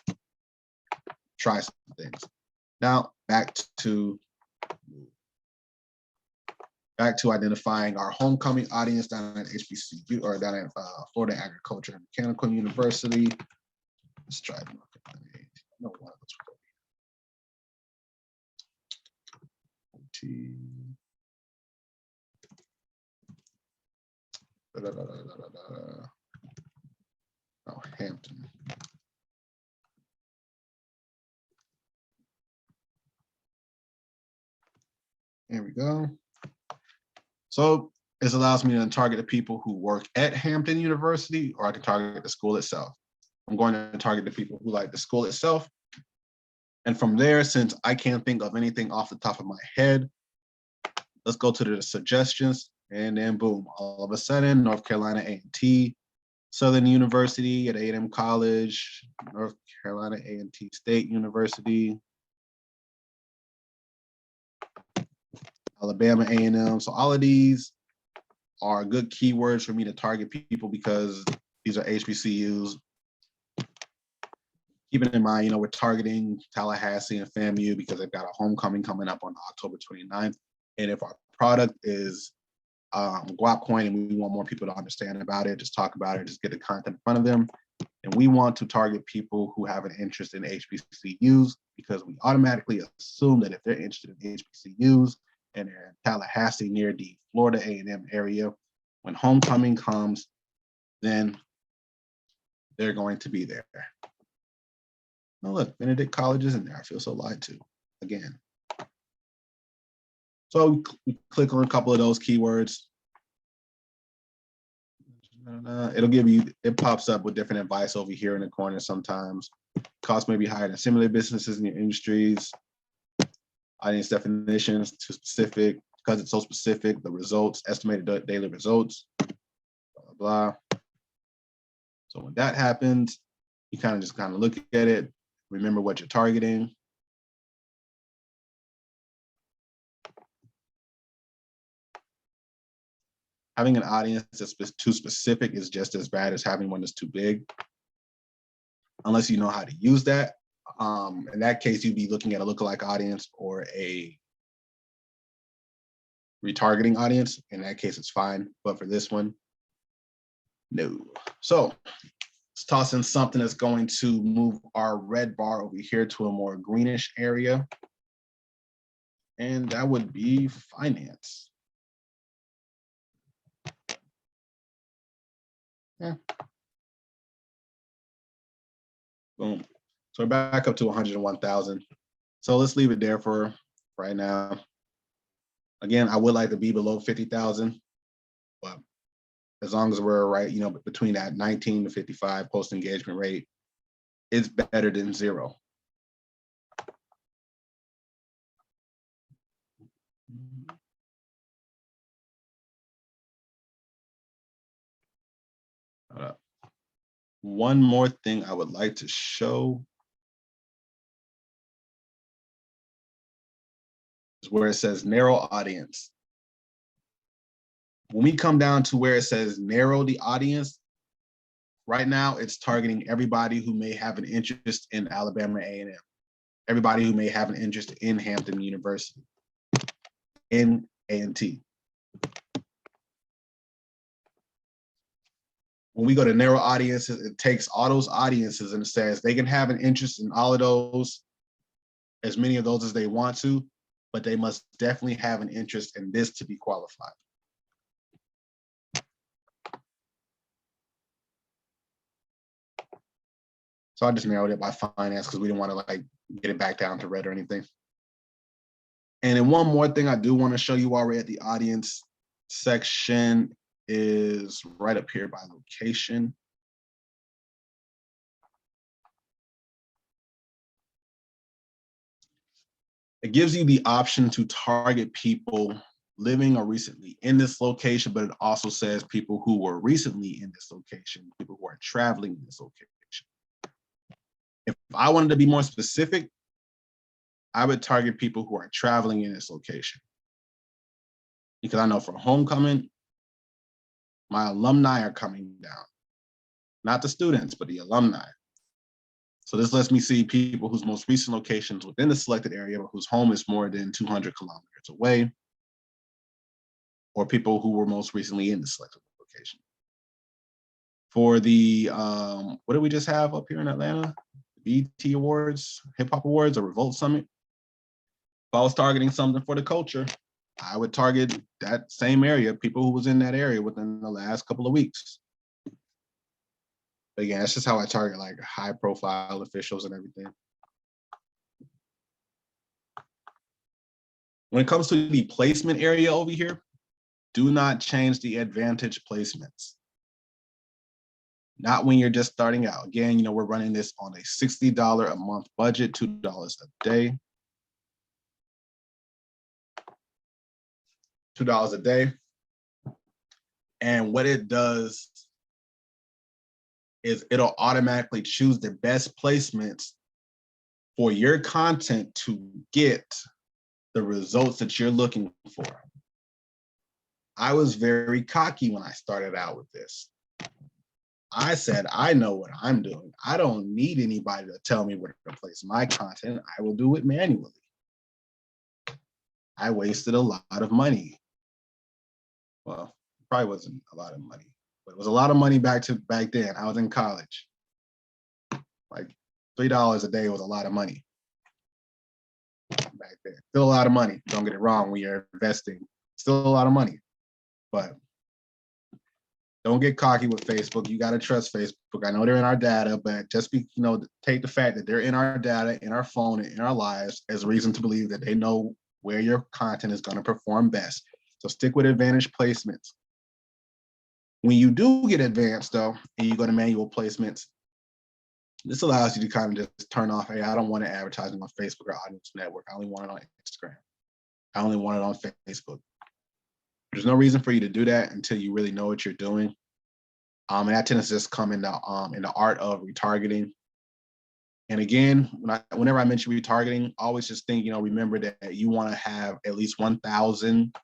try some things. Now, back to back to identifying our homecoming audience down at HBCU or down at Florida Agriculture and Mechanical University. Let's try it. No, one of those. Oh, Hampton. There we go. So this allows me to target the people who work at Hampton University, or I can target the school itself. I'm going to target the people who like the school itself. And from there, since I can't think of anything off the top of my head, let's go to the suggestions, and then boom, all of a sudden, North Carolina A&T, Southern University at A&M College, North Carolina A&T State University, Alabama A&M. So all of these are good keywords for me to target people because these are HBCUs. Keeping in mind, we're targeting Tallahassee and FAMU because they've got a homecoming coming up on October 29th. And if our product is Guap coin and we want more people to understand about it, just talk about it, just get the content in front of them. And we want to target people who have an interest in HBCUs because we automatically assume that if they're interested in HBCUs and they're in Tallahassee near the Florida A&M area, when homecoming comes, then they're going to be there. Oh, look, Benedict College is in there. I feel so lied to again. So we click on a couple of those keywords. It'll give you, it pops up with different advice over here in the corner sometimes. Costs may be higher than similar businesses in your industries. Audience definitions, too specific. Because it's so specific, the results, estimated daily results, blah, blah, blah. So when that happens, you kind of look at it, remember what you're targeting. Having an audience that's too specific is just as bad as having one that's too big, unless you know how to use that. In that case, you'd be looking at a lookalike audience or a retargeting audience. In that case, it's fine. But for this one, no. So let's toss in something that's going to move our red bar over here to a more greenish area. And that would be finance. Yeah. Boom. So we're back up to 101,000. So let's leave it there for right now. Again, I would like to be below 50,000, but as long as we're right, between that 19 to 55 post engagement rate, it's better than zero. One more thing I would like to show is where it says narrow audience. When we come down to where it says narrow the audience, right now it's targeting everybody who may have an interest in Alabama A&M, everybody who may have an interest in Hampton University, in A&T. When we go to narrow audiences, it takes all those audiences and it says they can have an interest in all of those, as many of those as they want to, but they must definitely have an interest in this to be qualified. So I just narrowed it by finance because we didn't want to get it back down to red or anything. And then one more thing I do want to show you while we're at the audience section is right up here by location. It gives you the option to target people living or recently in this location, but it also says people who were recently in this location, people who are traveling in this location. If I wanted to be more specific, I would target people who are traveling in this location. Because I know for homecoming, my alumni are coming down. Not the students, but the alumni. So this lets me see people whose most recent locations within the selected area, but whose home is more than 200 kilometers away. or people who were most recently in the selected location. For the, what did we just have up here in Atlanta? BET Awards, Hip Hop Awards, or Revolt Summit. If I was targeting something for the culture, I would target that same area, people who was in that area within the last couple of weeks. But again, that's just how I target like high profile officials and everything. When it comes to the placement area over here, do not change the advantage placements. Not when you're just starting out. Again, you know, we're running this on a $60 a month budget, $2 a day. $2 a day. And what it does is it'll automatically choose the best placements for your content to get the results that you're looking for. I was very cocky when I started out with this. I said, I know what I'm doing. I don't need anybody to tell me where to place my content. I will do it manually. I wasted a lot of money. Well, probably wasn't a lot of money, but it was a lot of money back then. I was in college. Like $3 a day was a lot of money back then. Still a lot of money. Don't get it wrong when you're investing. Still a lot of money, but don't get cocky with Facebook. You got to trust Facebook. I know they're in our data, but just take the fact that they're in our data, in our phone, and in our lives as a reason to believe that they know where your content is going to perform best. So stick with advantage placements. When you do get advanced though, and you go to manual placements, this allows you to kind of just turn off, hey, I don't want to advertise on Facebook or Audience Network. I only want it on Instagram. I only want it on Facebook. There's no reason for you to do that until you really know what you're doing. And that tends to just come in the art of retargeting. And again, whenever I mention retargeting, always just think, remember that you want to have at least 1,000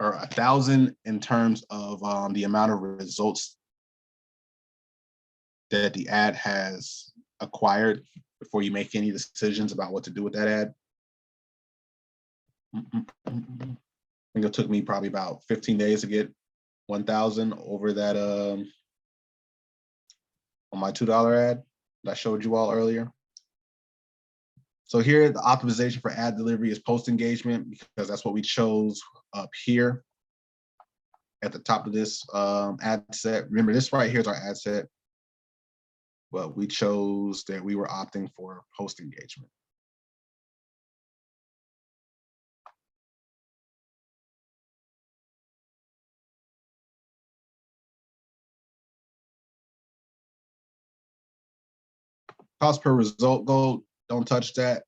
or 1,000 in terms of the amount of results that the ad has acquired before you make any decisions about what to do with that ad. I think it took me probably about 15 days to get 1,000 over that on my $2 ad that I showed you all earlier. So here, the optimization for ad delivery is post engagement, because that's what we chose up here at the top of this ad set. Remember, this right here is our ad set, but we chose that we were opting for post engagement. Cost per result goal, don't touch that.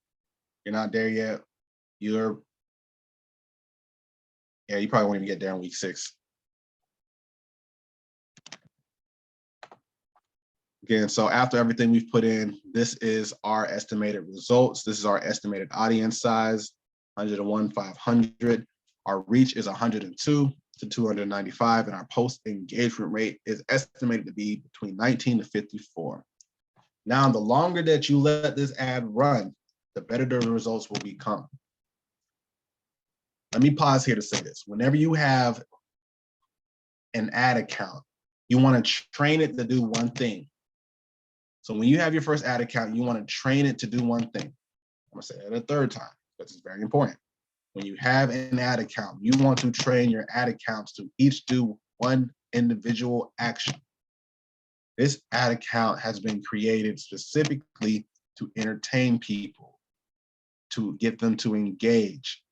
You're not there yet. You probably won't even get there in week 6. Again, so after everything we've put in, this is our estimated results. This is our estimated audience size, 101,500. Our reach is 102 to 295, and our post engagement rate is estimated to be between 19 to 54. Now, the longer that you let this ad run, the better the results will become. Let me pause here to say this. Whenever you have an ad account, you want to train it to do one thing. So when you have your first ad account, you want to train it to do one thing. I'm gonna say it a third time because it's very important. When you have an ad account, you want to train your ad accounts to each do one individual action. This ad account has been created specifically to entertain people, to get them to engage.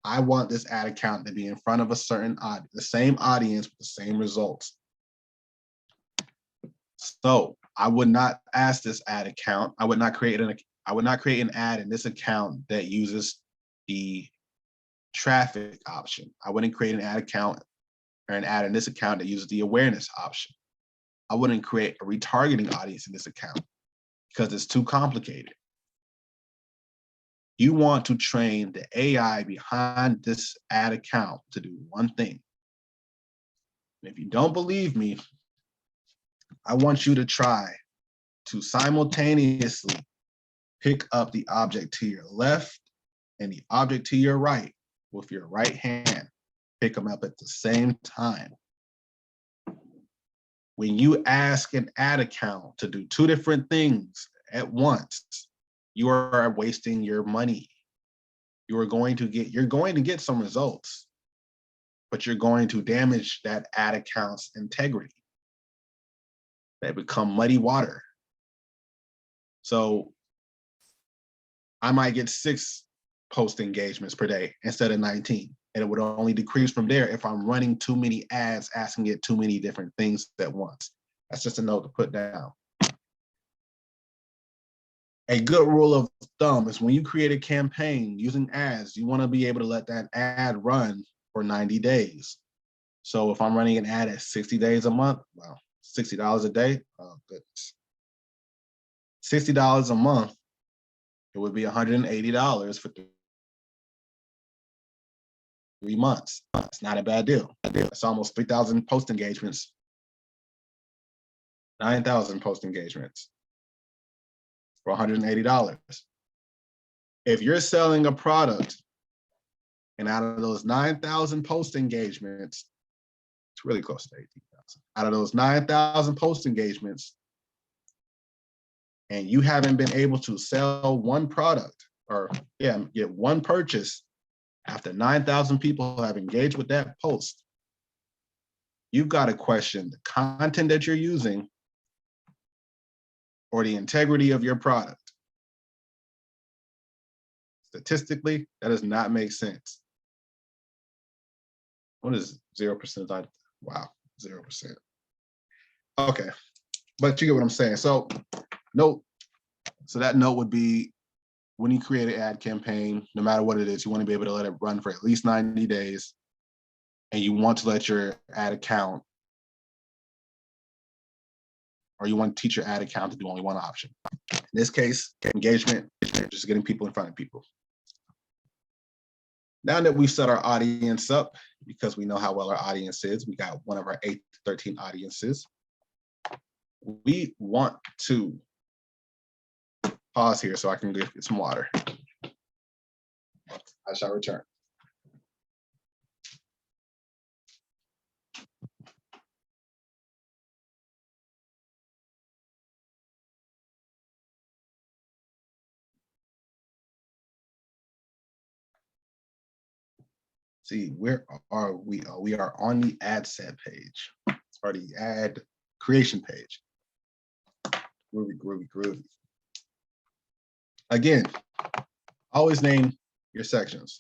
I want this ad account to be in front of a certain audience, the same audience with the same results. So I would not ask this ad account. I would not create an ad in this account that uses the traffic option. I wouldn't create an ad account or an ad in this account that uses the awareness option. I wouldn't create a retargeting audience in this account because it's too complicated. You want to train the AI behind this ad account to do one thing. And if you don't believe me, I want you to try to simultaneously pick up the object to your left and the object to your right with your right hand. pick them up at the same time. When you ask an ad account to do two different things at once, you are wasting your money. You're going to get some results, but you're going to damage that ad account's integrity. They become muddy water. So I might get 6 post engagements per day instead of 19. And it would only decrease from there if I'm running too many ads, asking it too many different things at once. That's just a note to put down. A good rule of thumb is when you create a campaign using ads, you want to be able to let that ad run for 90 days. So if I'm running an ad at 60 days a month, well, $60 a day, oh goodness. $60 a month, it would be $180 for 3 months. It's not a bad deal. It's almost 3,000 post engagements, 9,000 post engagements for $180. If you're selling a product and out of those 9,000 post engagements, it's really close to 18,000. Out of those 9,000 post engagements, and you haven't been able to sell one product or get one purchase after 9,000 people have engaged with that post, you've got to question the content that you're using or the integrity of your product. Statistically, that does not make sense. What is 0%? Wow, 0%. Okay, but you get what I'm saying. So that note would be, when you create an ad campaign, no matter what it is, you want to be able to let it run for at least 90 days. And you want to let your ad account, or you want to teach your ad account to do only one option. In this case, engagement, just getting people in front of people. Now that we've set our audience up, because we know how well our audience is, we got one of our 8 to 13 audiences. We want to pause here so I can get some water. I shall return. See, where are we? We are on the ad set page, or the ad creation page. Groovy. Again, always name your sections.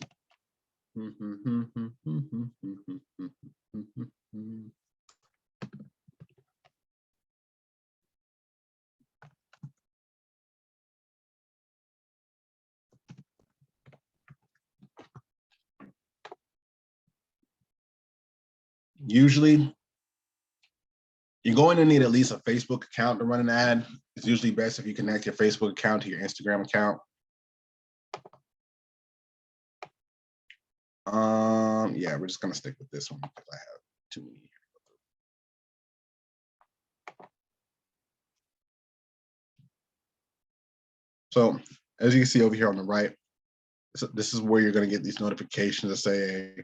Usually, you're going to need at least a Facebook account to run an ad. It's usually best if you connect your Facebook account to your Instagram account. Yeah, we're just gonna stick with this one because I have too many. So as you can see over here on the right, this is where you're gonna get these notifications that say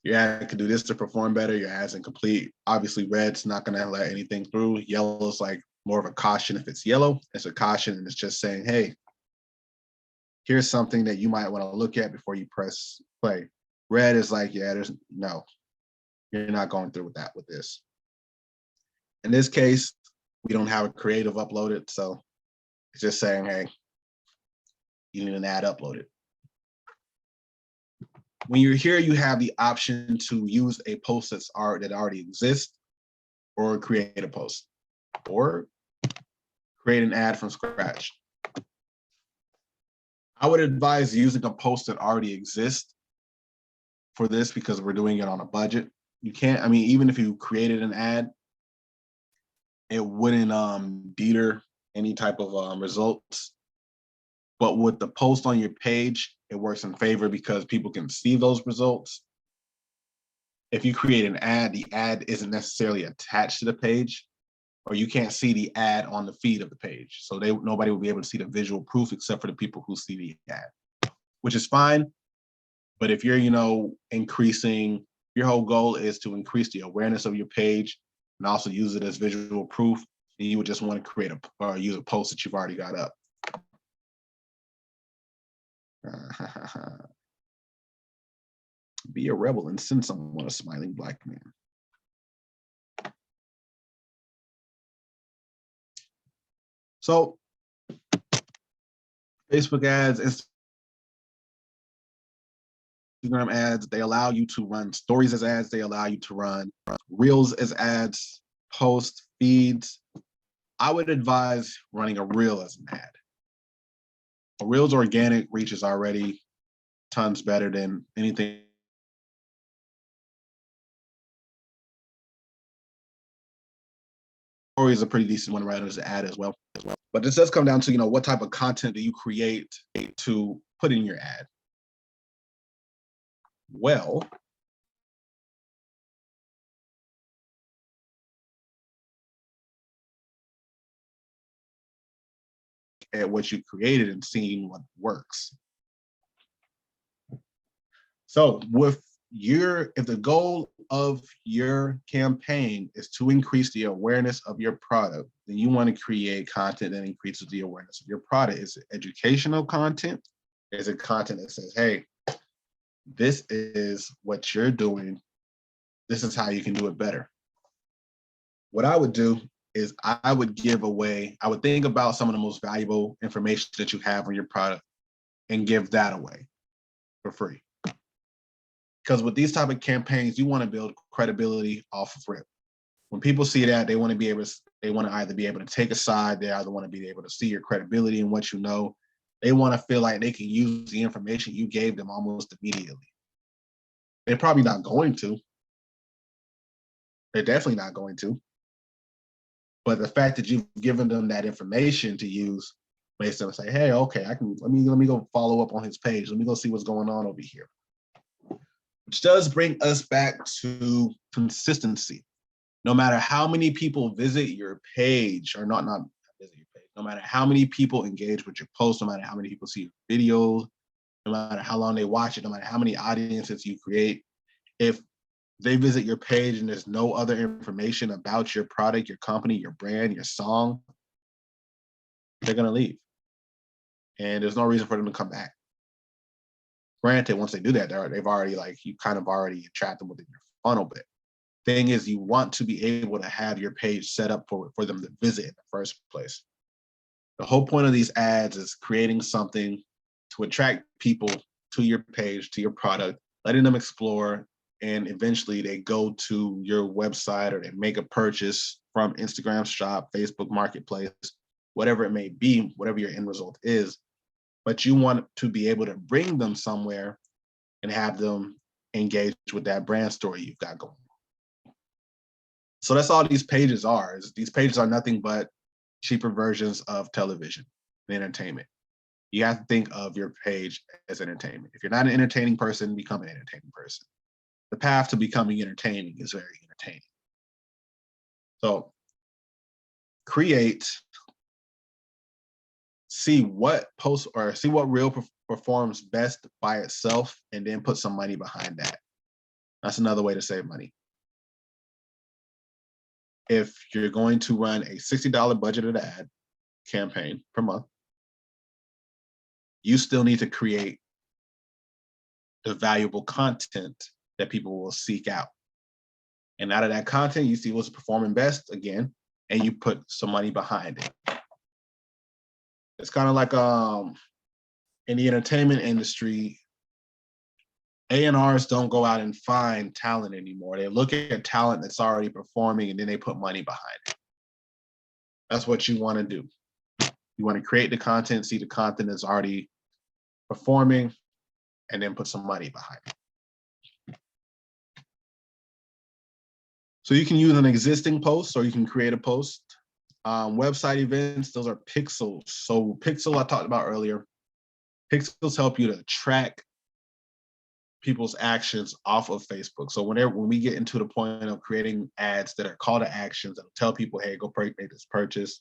your ad could do this to perform better, your ad's incomplete. Obviously, red's not gonna let anything through. Yellow's like more of a caution. If it's yellow, it's a caution, and it's just saying, hey, here's something that you might want to look at before you press play. Red is like, yeah, no, you're not going through with that with this. In this case, we don't have a creative uploaded, so it's just saying, hey, you need an ad uploaded. When you're here, you have the option to use a post that already exists, or create a post, or create an ad from scratch. I would advise using a post that already exists for this because we're doing it on a budget. You can't, I mean, even if you created an ad, it wouldn't deter any type of results. But with the post on your page, it works in favor because people can see those results. If you create an ad, the ad isn't necessarily attached to the page, or you can't see the ad on the feed of the page. So nobody will be able to see the visual proof except for the people who see the ad, which is fine. But if you're, increasing Your whole goal is to increase the awareness of your page and also use it as visual proof. And you would just want to create or use a post that you've already got up. Be a rebel and send someone a smiling black man. So Facebook ads, Instagram ads, they allow you to run stories as ads. They allow you to run reels as ads, posts, feeds. I would advise running a reel as an ad. A reel's organic reach is already tons better than anything. Story is a pretty decent one to write as an ad as well. But this does come down to, what type of content do you create to put in your ad? Well, at what you created and seeing what works. So if the goal of your campaign is to increase the awareness of your product, then you want to create content that increases the awareness of your product. Is it educational content? Is it content that says, hey, this is what you're doing. This is how you can do it better. What I would do is I would think about some of the most valuable information that you have on your product and give that away for free. Because with these type of campaigns, you want to build credibility off of rip. When people see that, they want to either be able to take a side, they either want to be able to see your credibility and what you know. They want to feel like they can use the information you gave them almost immediately. They're probably not going to. They're definitely not going to. But the fact that you've given them that information to use makes them say, hey, okay, let me go follow up on his page. Let me go see what's going on over here. Which does bring us back to consistency. No matter how many people visit your page, or not visit your page, no matter how many people engage with your post, no matter how many people see your videos, no matter how long they watch it, no matter how many audiences you create, if they visit your page and there's no other information about your product, your company, your brand, your song, they're going to leave. And there's no reason for them to come back. Granted, once they do that, they've already you kind of already trapped them within your funnel. But thing is, you want to be able to have your page set up for them to visit in the first place. The whole point of these ads is creating something to attract people to your page, to your product, letting them explore, and eventually they go to your website or they make a purchase from Instagram Shop, Facebook Marketplace, whatever it may be, whatever your end result is. But you want to be able to bring them somewhere and have them engage with that brand story you've got going on. So that's all these pages are. These pages are nothing but cheaper versions of television and entertainment. You have to think of your page as entertainment. If you're not an entertaining person, become an entertaining person. The path to becoming entertaining is very entertaining. So see what reel performs best by itself, and then put some money behind that. That's another way to save money. If you're going to run a $60 budgeted ad campaign per month, you still need to create the valuable content that people will seek out. And out of that content, you see what's performing best again, and you put some money behind it. It's kind of like in the entertainment industry, A&Rs don't go out and find talent anymore. They look at talent that's already performing, and then they put money behind it. That's what you want to do. You want to create the content, see the content that's already performing, and then put some money behind it. So you can use an existing post, or you can create a post. Website events, those are pixels. So pixel I talked about earlier. Pixels help you to track people's actions off of Facebook. So when we get into the point of creating ads that are call to actions that will tell people, hey, go make this purchase,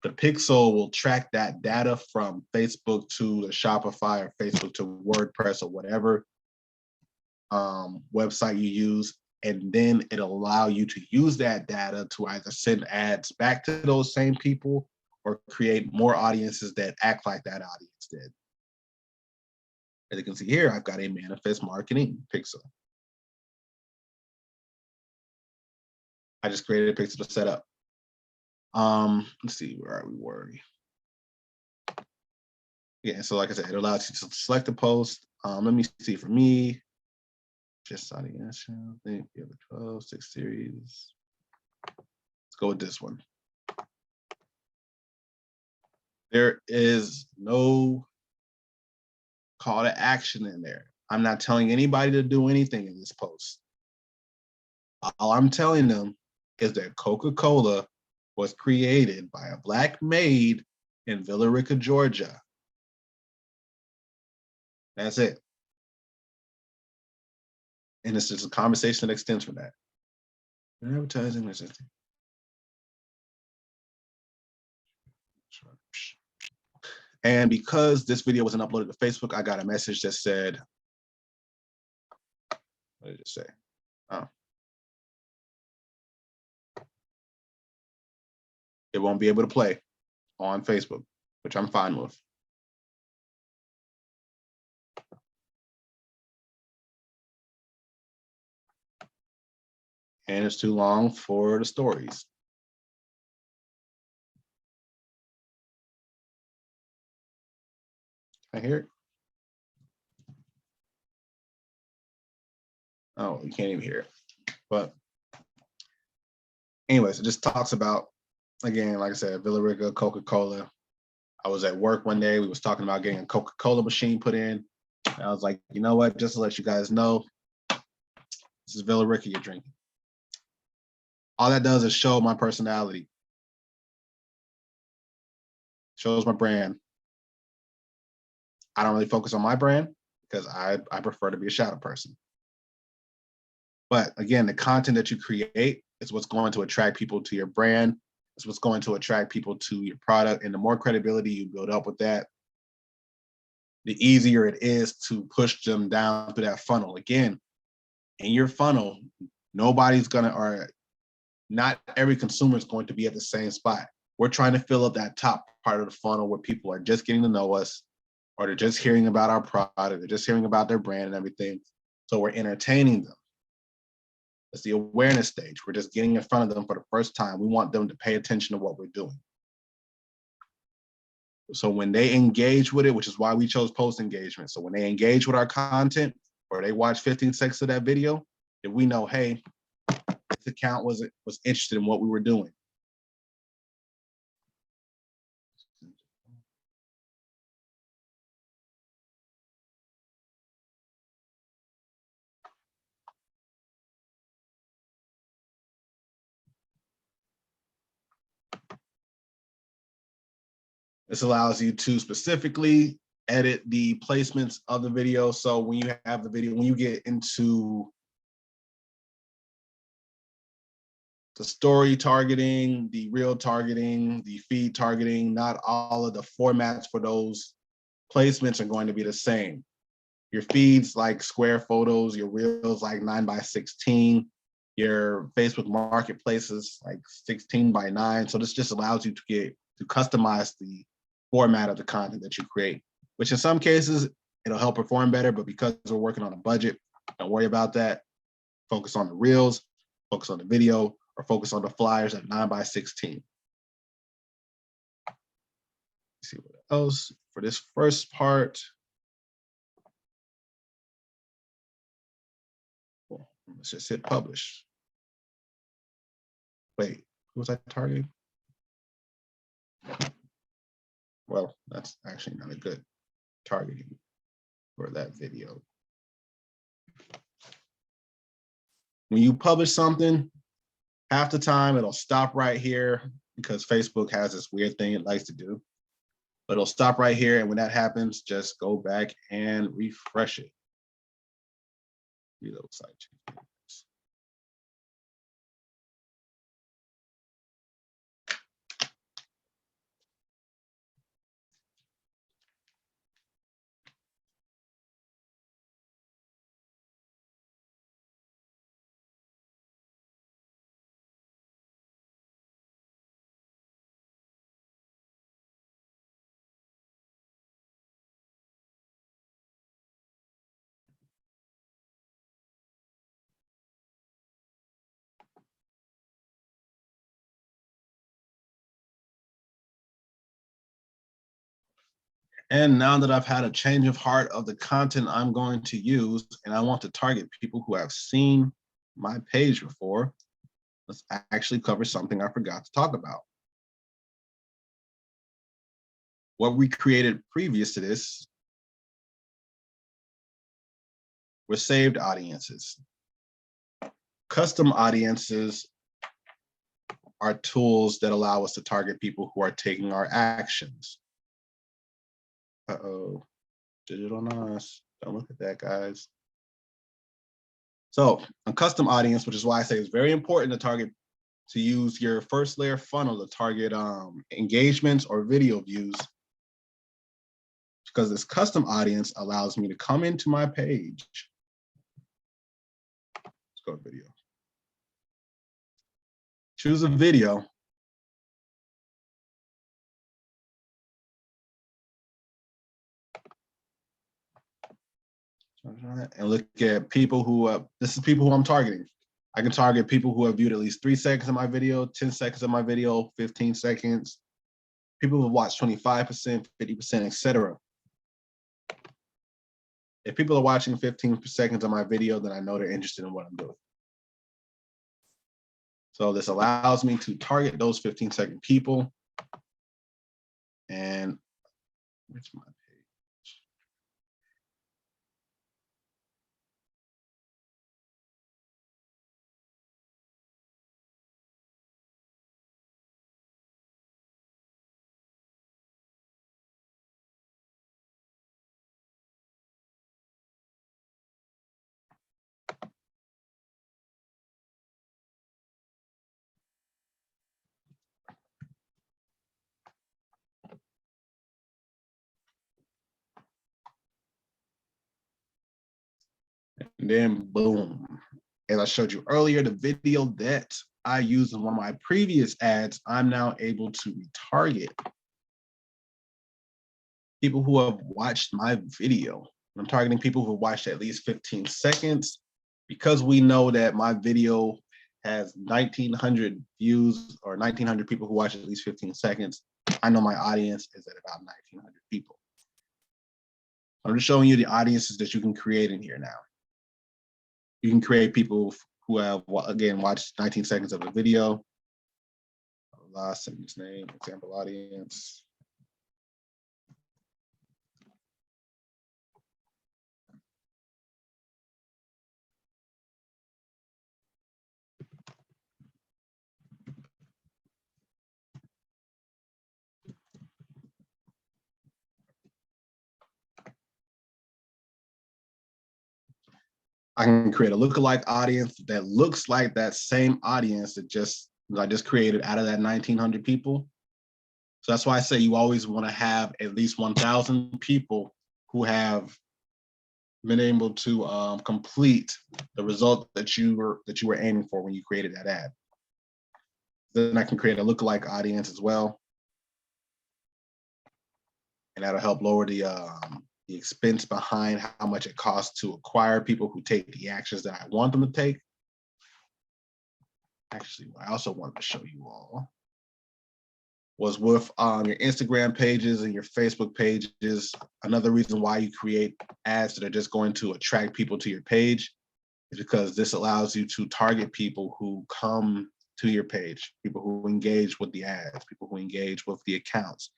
the pixel will track that data from Facebook to the Shopify or Facebook to WordPress or whatever. website you use, and then it'll allow you to use that data to either send ads back to those same people or create more audiences that act like that audience did. As you can see here, I've got a manifest marketing pixel. I just created a pixel to set up. Let's see, where are we? Yeah, so like I said, it allows you to select a post. Let me see, for me, just audience, I think you have a 12, 6 series. Let's go with this one. There is no call to action in there. I'm not telling anybody to do anything in this post. All I'm telling them is that Coca-Cola was created by a Black maid in Villa Rica, Georgia. That's it. And it's just a conversation that extends from that. Advertising, and because this video wasn't uploaded to Facebook, I got a message that said, what did it say? Oh. It won't be able to play on Facebook, which I'm fine with. And it's too long for the stories. Can I hear it? Oh, you can't even hear it. But anyways, it just talks about, again, like I said, Villa Rica, Coca-Cola. I was at work one day, we was talking about getting a Coca-Cola machine put in. And I was like, you know what, just to let you guys know, this is Villa Rica you're drinking. All that does is show my personality. Shows my brand. I don't really focus on my brand because I prefer to be a shadow person. But again, the content that you create is what's going to attract people to your brand. It's what's going to attract people to your product. And the more credibility you build up with that, the easier it is to push them down through that funnel. Again, in your funnel, nobody's gonna, or not every consumer is going to be at the same spot. We're trying to fill up that top part of the funnel where people are just getting to know us, or they're just hearing about our product, they're just hearing about their brand and everything. So we're entertaining them. It's the awareness stage. We're just getting in front of them for the first time. We want them to pay attention to what we're doing. So when they engage with it, which is why we chose post engagement. So when they engage with our content or they watch 15 seconds of that video, then we know, hey, this account was interested in what we were doing. This allows you to specifically edit the placements of the video. So when you have the video, when you get into the story targeting, the reel targeting, the feed targeting, not all of the formats for those placements are going to be the same. Your feeds like square photos, your reels like 9x16, your Facebook marketplaces like 16x9. So this just allows you to customize the format of the content that you create, which in some cases it'll help perform better, but because we're working on a budget, don't worry about that. Focus on the reels, focus on the video, or focus on the flyers at 9x16. Let's see what else for this first part. Let's just hit publish. Wait, who was I targeting? Well, that's actually not a good targeting for that video. When you publish something, half the time it'll stop right here because Facebook has this weird thing it likes to do. But it'll stop right here, and when that happens, just go back and refresh it. Reload site change. And now that I've had a change of heart of the content I'm going to use, and I want to target people who have seen my page before, let's actually cover something I forgot to talk about. What we created previous to this were saved audiences. Custom audiences are tools that allow us to target people who are taking our actions. Uh-oh, digital noise. Don't look at that, guys. So a custom audience, which is why I say it's very important to use your first layer funnel to target engagements or video views, because this custom audience allows me to come into my page. Let's go to video. Choose a video. And look at people who, this is people who I'm targeting. I can target people who have viewed at least 3 seconds of my video, 10 seconds of my video, 15 seconds, people who have watched 25%, 50%, etc. If people are watching 15 seconds of my video, then I know they're interested in what I'm doing. So this allows me to target those 15-second people. And where's my page? And then boom. As I showed you earlier, the video that I used in one of my previous ads, I'm now able to retarget people who have watched my video. I'm targeting people who watched at least 15 seconds because we know that my video has 1,900 views or 1,900 people who watch at least 15 seconds. I know my audience is at about 1,900 people. I'm just showing you the audiences that you can create in here now. You can create people who have, again, watched 19 seconds of the video. Last sentence name, example audience. I can create a lookalike audience that looks like that same audience that I just created out of that 1,900 people. So that's why I say you always want to have at least 1,000 people who have been able to complete the result that you were aiming for when you created that ad. Then I can create a lookalike audience as well, and that'll help lower the expense behind how much it costs to acquire people who take the actions that I want them to take. Actually, what I also wanted to show you all was with your Instagram pages and your Facebook pages. Another reason why you create ads that are just going to attract people to your page is because this allows you to target people who come to your page, people who engage with the ads, people who engage with the accounts,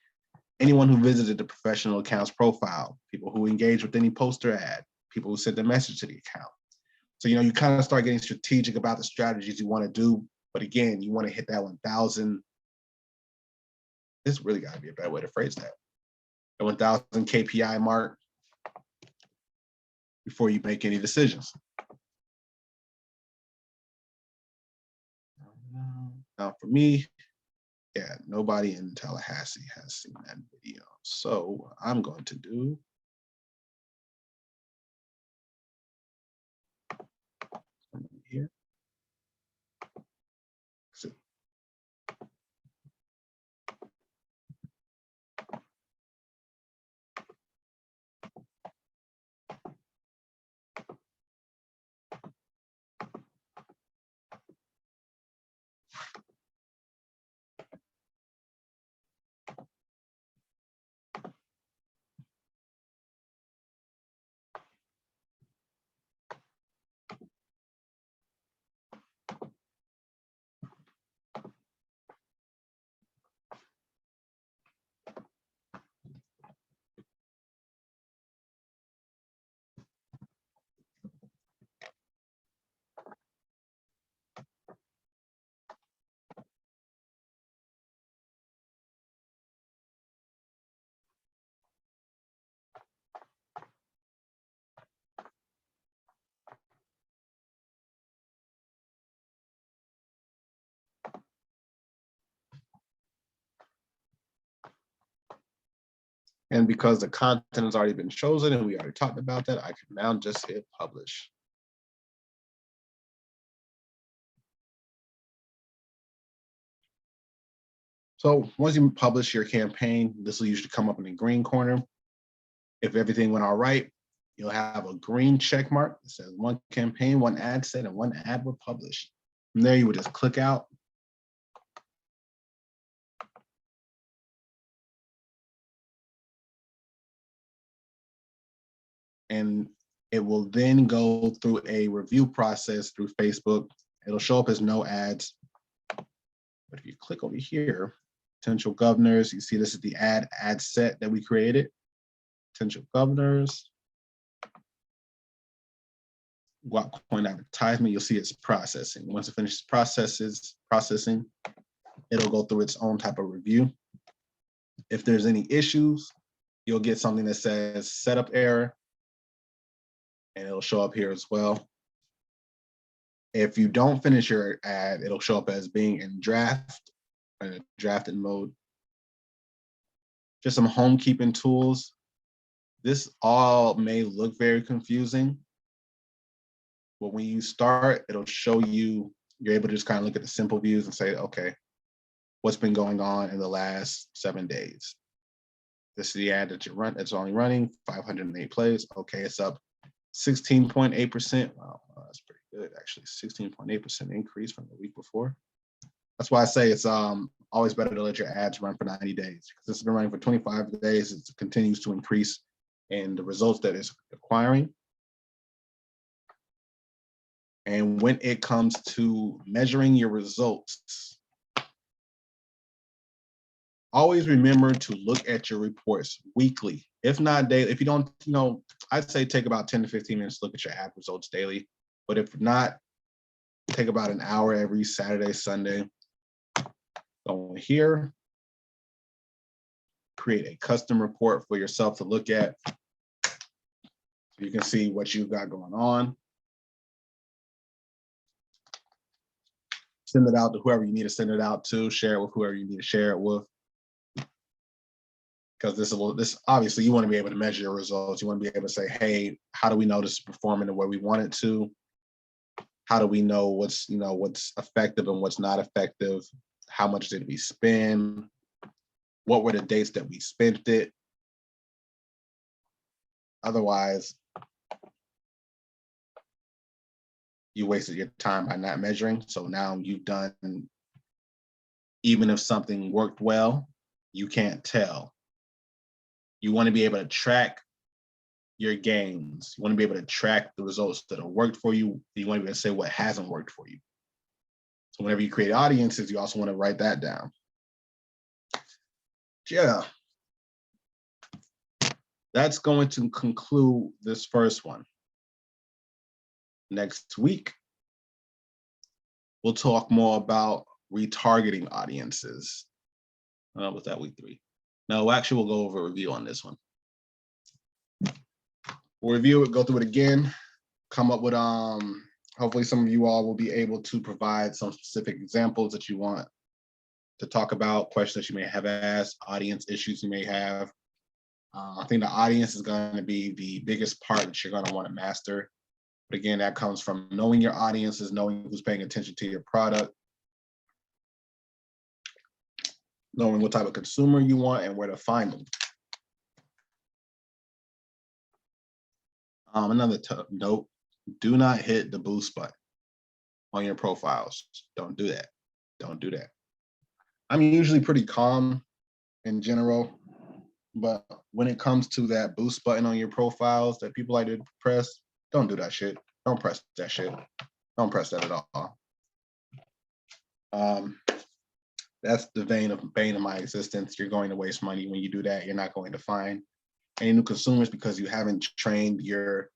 anyone who visited the professional accounts profile, people who engage with any poster ad, people who sent a message to the account. So, you kind of start getting strategic about the strategies you want to do. But again, you want to hit that 1,000. This really got to be a better way to phrase that. The 1,000 KPI mark before you make any decisions. Now, for me, yeah, nobody in Tallahassee has seen that video. So what I'm going to do here. So, And because the content has already been chosen and we already talked about that, I can now just hit publish. So once you publish your campaign, this will usually come up in the green corner. If everything went all right, you'll have a green check mark that says one campaign, one ad set, and one ad were published. From there, you would just click out. And it will then go through a review process through Facebook. It'll show up as no ads. But if you click over here, potential governors, you see this is the ad set that we created. Potential governors. Guap coin advertisement, you'll see it's processing. Once it finishes processing, it'll go through its own type of review. If there's any issues, you'll get something that says setup error, and it'll show up here as well. If you don't finish your ad, it'll show up as being in drafted mode. Just some homekeeping tools. This all may look very confusing, but when you start, it'll show you, you're able to just kind of look at the simple views and say, okay, what's been going on in the last 7 days? This is the ad that you run, it's only running 508 plays. Okay, it's up 16.8%. Wow, that's pretty good, actually. 16.8% increase from the week before. That's why I say it's always better to let your ads run for 90 days. Because it's been running for 25 days, it continues to increase in the results that it's acquiring. And when it comes to measuring your results, always remember to look at your reports weekly, if not daily. If you don't, I'd say take about 10 to 15 minutes to look at your ad results daily. But if not, take about an hour every Saturday, Sunday. Go here, create a custom report for yourself to look at. So you can see what you've got going on. Send it out to whoever you need to send it out to, share it with whoever you need to share it with. Because this obviously you want to be able to measure your results. You want to be able to say, hey, how do we know this is performing the way we want it to? How do we know what's effective and what's not effective? How much did we spend? What were the dates that we spent it? Otherwise, you wasted your time by not measuring. So now you've done, even if something worked well, you can't tell. You want to be able to track your gains. You want to be able to track the results that have worked for you. You want to be able to say what hasn't worked for you. So whenever you create audiences, you also want to write that down. Yeah. That's going to conclude this first one. Next week, we'll talk more about retargeting audiences. Was that week 3? No, actually, we'll go over a review on this one. We'll review it, go through it again, come up with, hopefully some of you all will be able to provide some specific examples that you want to talk about, questions that you may have asked, audience issues you may have. I think the audience is going to be the biggest part that you're going to want to master. But again, that comes from knowing your audiences, knowing who's paying attention to your product, knowing what type of consumer you want and where to find them. Another note, do not hit the boost button on your profiles. Don't do that. Don't do that. I'm usually pretty calm in general, but when it comes to that boost button on your profiles that people like to press, don't do that shit. Don't press that shit. Don't press that at all. That's the bane of my existence. You're going to waste money when you do that. You're not going to find any new consumers because you haven't trained your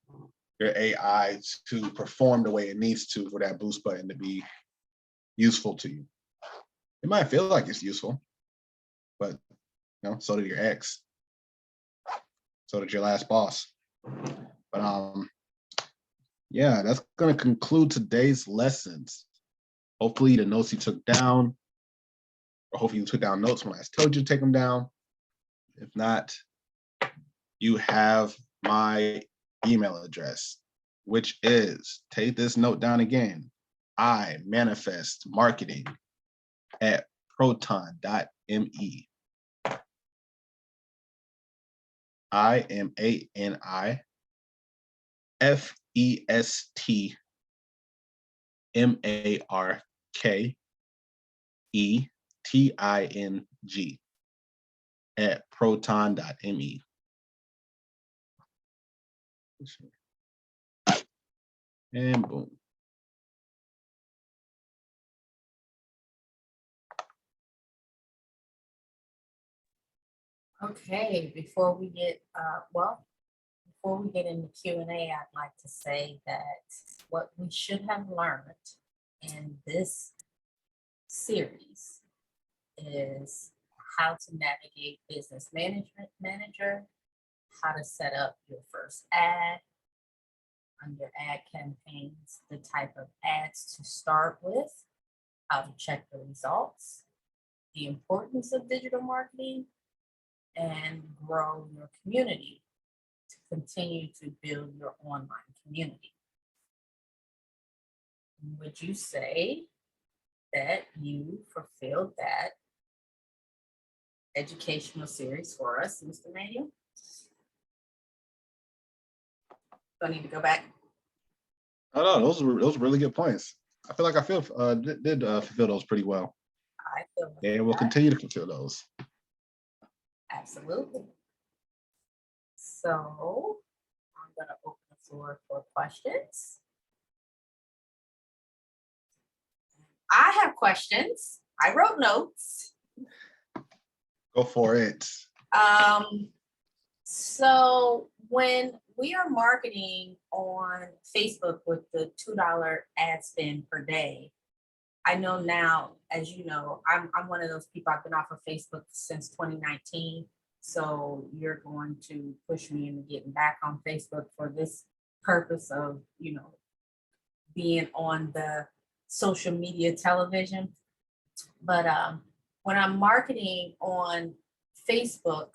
AI to perform the way it needs to for that boost button to be useful to you. It might feel like it's useful, but so did your ex. So did your last boss. But yeah, that's gonna conclude today's lessons. Hopefully the notes you took down, or hopefully you took down notes when I told you to take them down. If not, you have my email address, which is, take this note down again, I manifest marketing at proton.me. IMANIFESTMARKETING at proton.me. And boom. Okay, before we get before we get into Q&A, I'd like to say that what we should have learned in this series is how to navigate Business Management Manager, how to set up your first ad, on your ad campaigns, the type of ads to start with, how to check the results, the importance of digital marketing, and grow your community to continue to build your online community. Would you say that you fulfilled that educational series for us, Mr. Manuel? Do I need to go back? Oh no, those were really good points. I feel like I did fulfill those pretty well. I feel like And we'll that. continue to fulfill those. Absolutely. So I'm going to open the floor for questions. I have questions. I wrote notes. Go for it. So when we are marketing on Facebook with the $2 ad spend per day, I know now, as you know, I'm one of those people. I've been off of Facebook since 2019. So you're going to push me into getting back on Facebook for this purpose of, being on the social media television. But when I'm marketing on Facebook,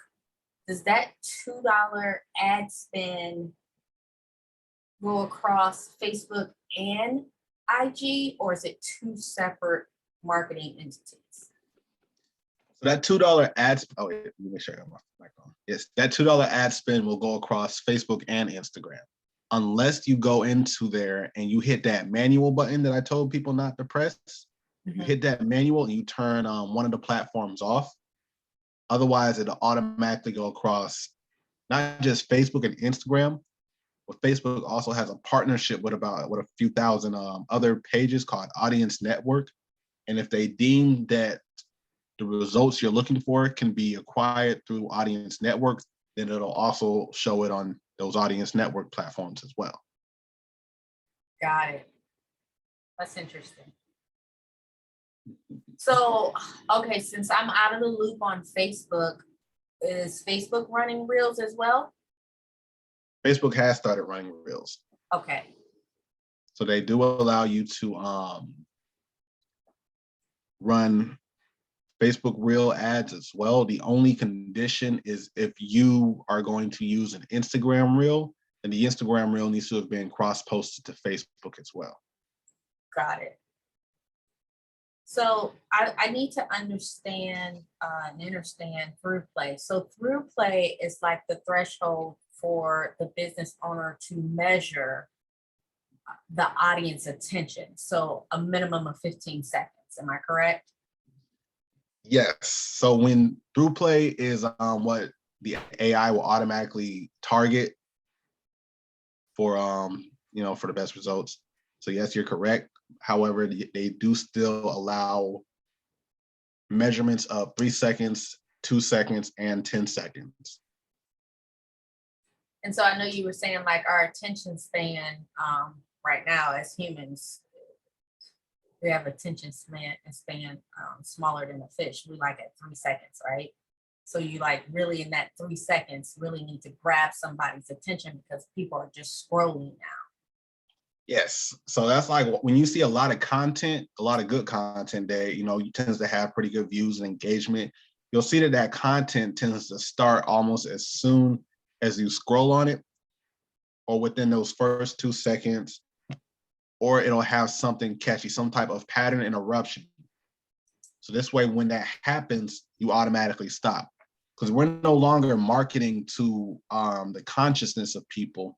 does that $2 ad spend go across Facebook and IG, or is it two separate marketing entities? So that $2 ad, oh wait, let me make sure I got my microphone. Yes, that $2 ad spend will go across Facebook and Instagram, unless you go into there and you hit that manual button that I told people not to press. You hit that manual and you turn one of the platforms off. Otherwise, it'll automatically go across not just Facebook and Instagram, but Facebook also has a partnership with a few thousand other pages called Audience Network. And if they deem that the results you're looking for can be acquired through Audience Network, then it'll also show it on those Audience Network platforms as well. Got it. That's interesting. So, okay, since I'm out of the loop on Facebook, is Facebook running Reels as well? Facebook has started running Reels. Okay. So they do allow you to run Facebook Reel ads as well. The only condition is if you are going to use an Instagram Reel, then the Instagram Reel needs to have been cross-posted to Facebook as well. Got it. So I need to understand and understand through play. So through play is like the threshold for the business owner to measure the audience attention. So a minimum of 15 seconds. Am I correct? Yes. So when through play is what the AI will automatically target for for the best results. So yes, you're correct. However, they do still allow measurements of 3 seconds, 2 seconds, and 10 seconds. And so I know you were saying like our attention span right now as humans, we have attention span smaller than a fish. We like at 3 seconds, right? So you like really in that 3 seconds really need to grab somebody's attention because people are just scrolling now. Yes. So that's like when you see a lot of content, a lot of good content that, tends to have pretty good views and engagement. You'll see that content tends to start almost as soon as you scroll on it, or within those first 2 seconds, or it'll have something catchy, some type of pattern interruption. So this way, when that happens, you automatically stop. Because we're no longer marketing to the consciousness of people.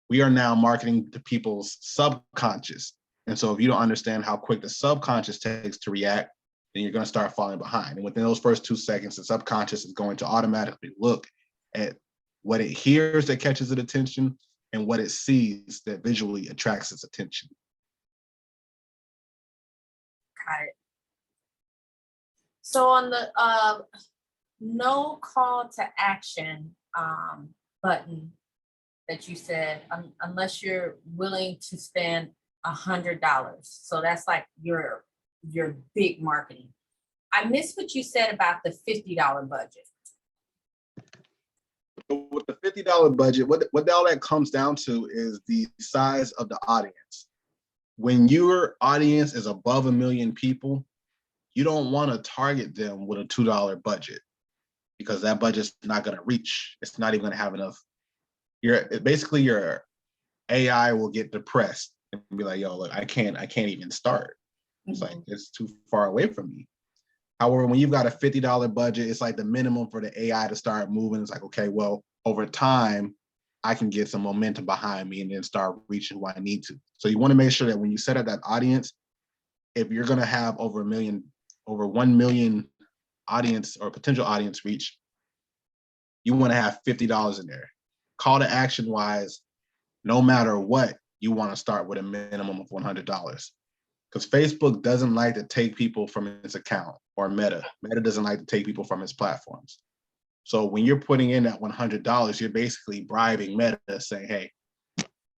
We are now marketing to people's subconscious. And so if you don't understand how quick the subconscious takes to react, then you're going to start falling behind. And within those first 2 seconds, the subconscious is going to automatically look at what it hears that catches its attention and what it sees that visually attracts its attention. Got it. So on the no call to action button that you said, unless you're willing to spend $100. So that's like your big marketing. I missed what you said about the $50 budget. With the $50 budget, what all that comes down to is the size of the audience. When your audience is above 1 million people, you don't want to target them with a $2 budget because that budget's not going to reach. It's not even going to have enough. Basically your AI will get depressed and be like, yo, look, I can't even start. It's like, it's too far away from me. However, when you've got a $50 budget, it's like the minimum for the AI to start moving. It's like, okay, well, over time, I can get some momentum behind me and then start reaching who I need to. So you want to make sure that when you set up that audience, if you're going to have over 1 million audience or potential audience reach, you want to have $50 in there. Call to action wise, no matter what, you want to start with a minimum of $100. Because Facebook doesn't like to take people from its account, or Meta. Meta doesn't like to take people from its platforms. So when you're putting in that $100, you're basically bribing Meta, saying, hey,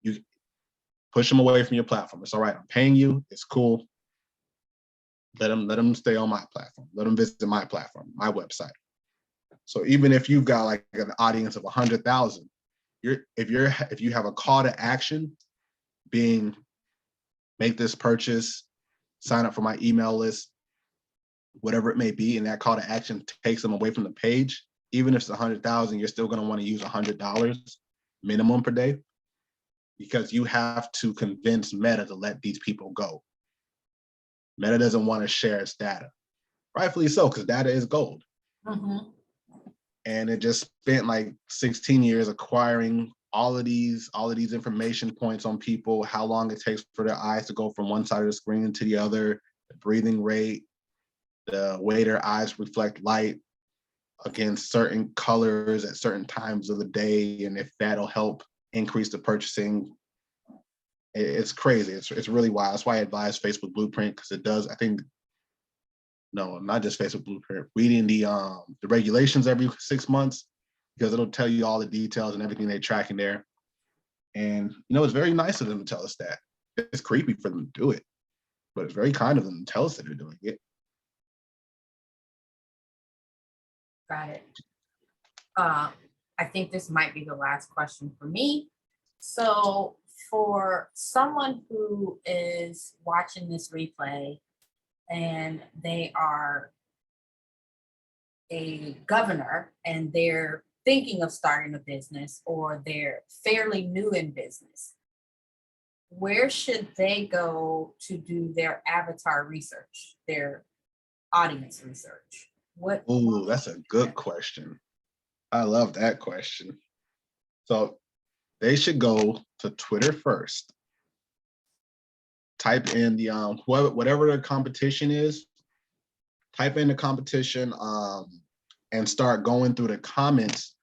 you push them away from your platform. It's all right, I'm paying you, it's cool. Let them stay on my platform. Let them visit my platform, my website. So even if you've got like an audience of 100,000, if you have a call to action being make this purchase, sign up for my email list, whatever it may be, and that call to action takes them away from the page, even if it's 100,000, you're still going to want to use $100 minimum per day, because you have to convince Meta to let these people go. Meta doesn't want to share its data, rightfully so, because data is gold. Mm-hmm. And it just spent like 16 years acquiring all of these information points on people, how long it takes for their eyes to go from one side of the screen to the other, the breathing rate, the way their eyes reflect light against certain colors at certain times of the day, and if that'll help increase the purchasing. It's crazy. It's really wild. That's why I advise Facebook Blueprint, because it does, I think, no, not just Facebook Blueprint, reading the regulations every 6 months, because it'll tell you all the details and everything they track in there. And, it's very nice of them to tell us that. It's creepy for them to do it, but it's very kind of them to tell us that they're doing it. Got it. I think this might be the last question for me. So for someone who is watching this replay and they are a governor and they're thinking of starting a business, or they're fairly new in business, where should they go to do their avatar research, their audience research? Ooh, that's a good question. I love that question. So they should go to Twitter first. Type in the whatever the competition is. Type in the competition and start going through the comments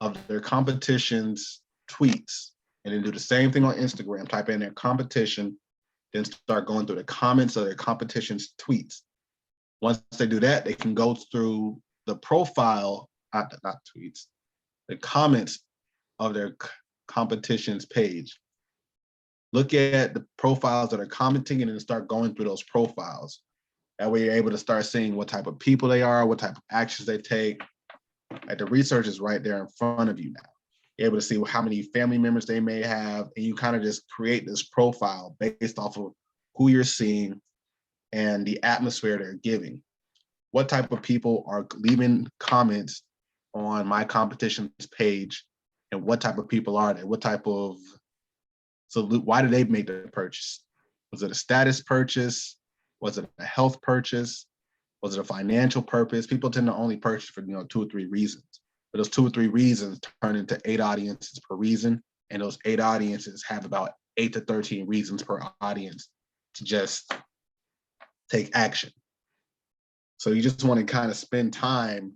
of their competition's tweets, and then do the same thing on Instagram. Type in their competition, then start going through the comments of their competition's tweets. Once they do that, they can go through the profile, not tweets, the comments of their competition's page. Look at the profiles that are commenting and then start going through those profiles. That way you're able to start seeing what type of people they are, what type of actions they take. Like, the research is right there in front of you now. You're able to see how many family members they may have, and you kind of just create this profile based off of who you're seeing and the atmosphere they're giving. What type of people are leaving comments on my competition's page and what type of people are they? What type of, so why did they make the purchase? Was it a status purchase? Was it a health purchase? Was it a financial purpose? People tend to only purchase for 2 or 3 reasons, but those 2 or 3 reasons turn into 8 audiences per reason, and those 8 audiences have about 8 to 13 reasons per audience to just take action. So you just want to kind of spend time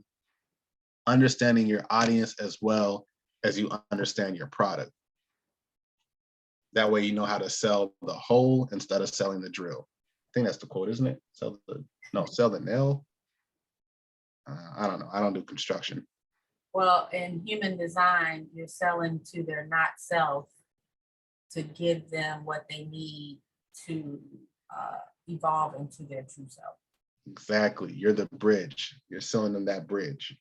understanding your audience as well as you understand your product. That way you know how to sell the whole instead of selling the drill. I think that's the quote, isn't it? Sell the nail. I don't know. I don't do construction. Well, in human design, you're selling to their not self to give them what they need to evolve into their true self. Exactly. You're the bridge. You're selling them that bridge.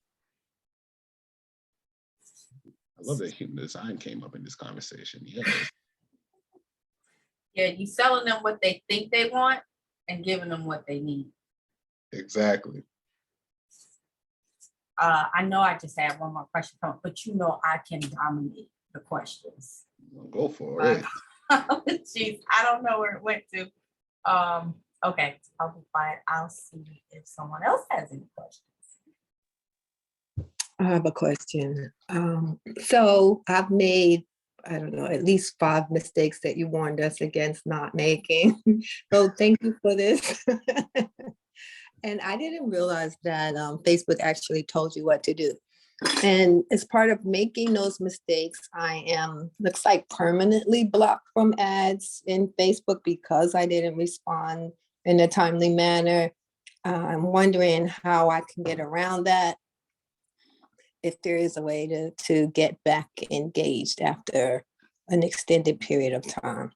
I love that human design came up in this conversation. Yeah. Yeah, you're selling them what they think they want and giving them what they need. Exactly. I know I just had one more question, but I can dominate the questions. Go for it. Jeez, I don't know where it went to. Okay, I'll be quiet. I'll see if someone else has any questions. I have a question. So I've made, I don't know, at least 5 mistakes that you warned us against not making. So thank you for this. And I didn't realize that Facebook actually told you what to do. And as part of making those mistakes, I am, looks like, permanently blocked from ads in Facebook because I didn't respond in a timely manner. I'm wondering how I can get around that, if there is a way to get back engaged after an extended period of time.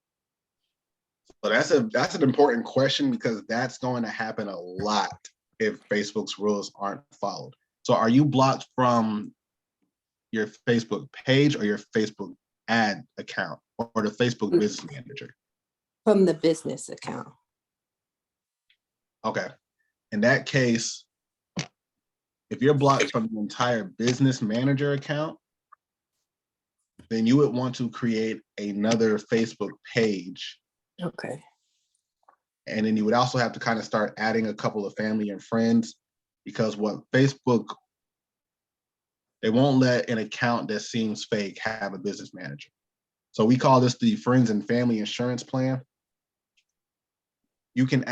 Well, that's an important question because that's going to happen a lot if Facebook's rules aren't followed. So are you blocked from your Facebook page or your Facebook ad account or the Facebook business manager? From the business account. Okay. In that case, if you're blocked from the entire business manager account, then you would want to create another Facebook page. Okay. And then you would also have to kind of start adding a couple of family and friends, because what Facebook, they won't let an account that seems fake have a business manager. So we call this the friends and family insurance plan. You can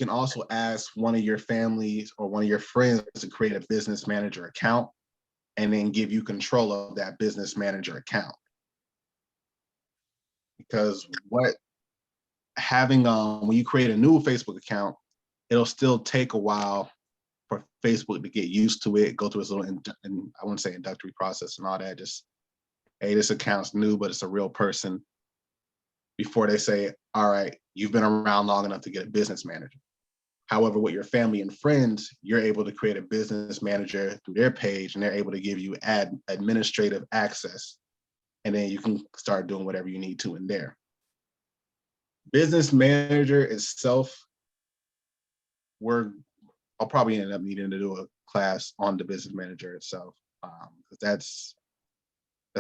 also ask one of your families or one of your friends to create a business manager account and then give you control of that business manager account. Because when you create a new Facebook account, it'll still take a while for Facebook to get used to it, go through its little, and I wouldn't say introductory process and all that, just, hey, this account's new, but it's a real person, before they say, all right, you've been around long enough to get a business manager. However, with your family and friends, you're able to create a business manager through their page, and they're able to give you administrative access. And then you can start doing whatever you need to in there. Business manager itself, I'll probably end up needing to do a class on the business manager itself. That's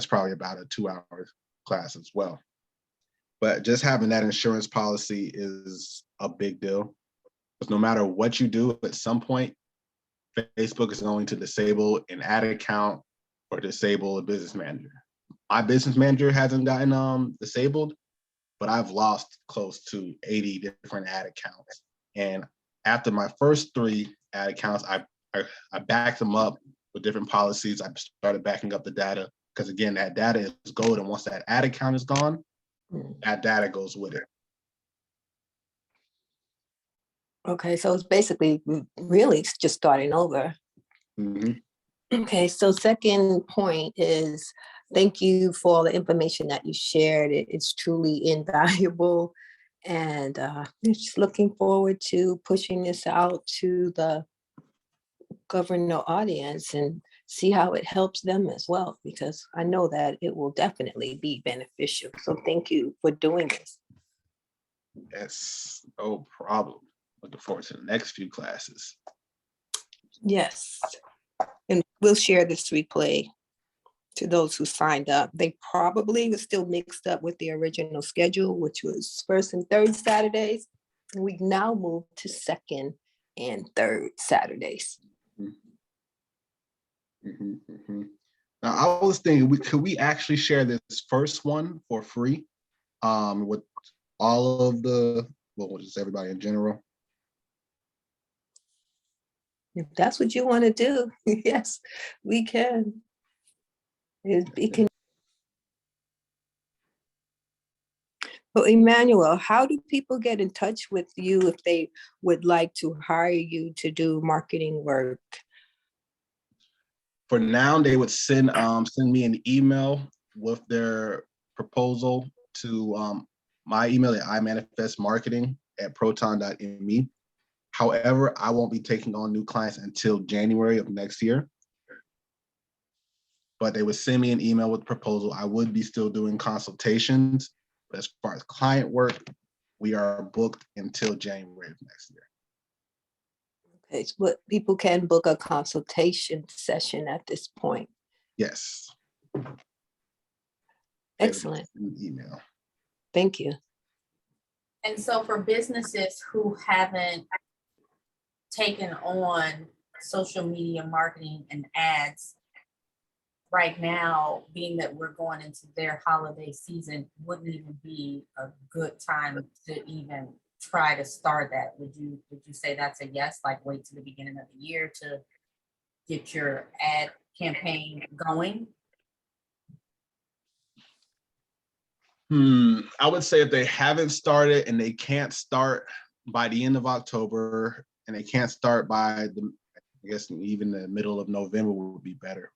probably about a 2-hour class as well. But just having that insurance policy is a big deal, because no matter what you do, at some point, Facebook is going to disable an ad account or disable a business manager. My business manager hasn't gotten disabled, but I've lost close to 80 different ad accounts. And after my first 3 ad accounts, I backed them up with different policies. I started backing up the data because, again, that data is gold. And once that ad account is gone, that data goes with it. Okay, so it's basically really just starting over. Mm-hmm. Okay, so second point is, thank you for all the information that you shared. It's truly invaluable. And just looking forward to pushing this out to the governor audience and see how it helps them as well, because I know that it will definitely be beneficial. So thank you for doing this. Yes, no problem. Looking forward to the next few classes. Yes. And we'll share this replay to those who signed up. They probably were still mixed up with the original schedule, which was first and third Saturdays. We now moved to second and third Saturdays. Mhm, mhm. Now, I was thinking, could we actually share this first one for free with all of the, well, just everybody in general? If that's what you want to do, yes, we can. It can. So Emmanuel, how do people get in touch with you if they would like to hire you to do marketing work? For now, they would send me an email with their proposal to my email at imanifestmarketing@proton.me. However, I won't be taking on new clients until January of next year. But they would send me an email with the proposal. I would be still doing consultations. But as far as client work, we are booked until January of next year. Okay, so but people can book a consultation session at this point. Yes. Excellent. Email. Thank you. And so for businesses who haven't taken on social media marketing and ads right now, being that we're going into their holiday season, wouldn't even be a good time to even try to start that. Would you say that's a yes? Like wait till the beginning of the year to get your ad campaign going? I would say if they haven't started and they can't start by the end of October and they can't start by I guess even the middle of November would be better.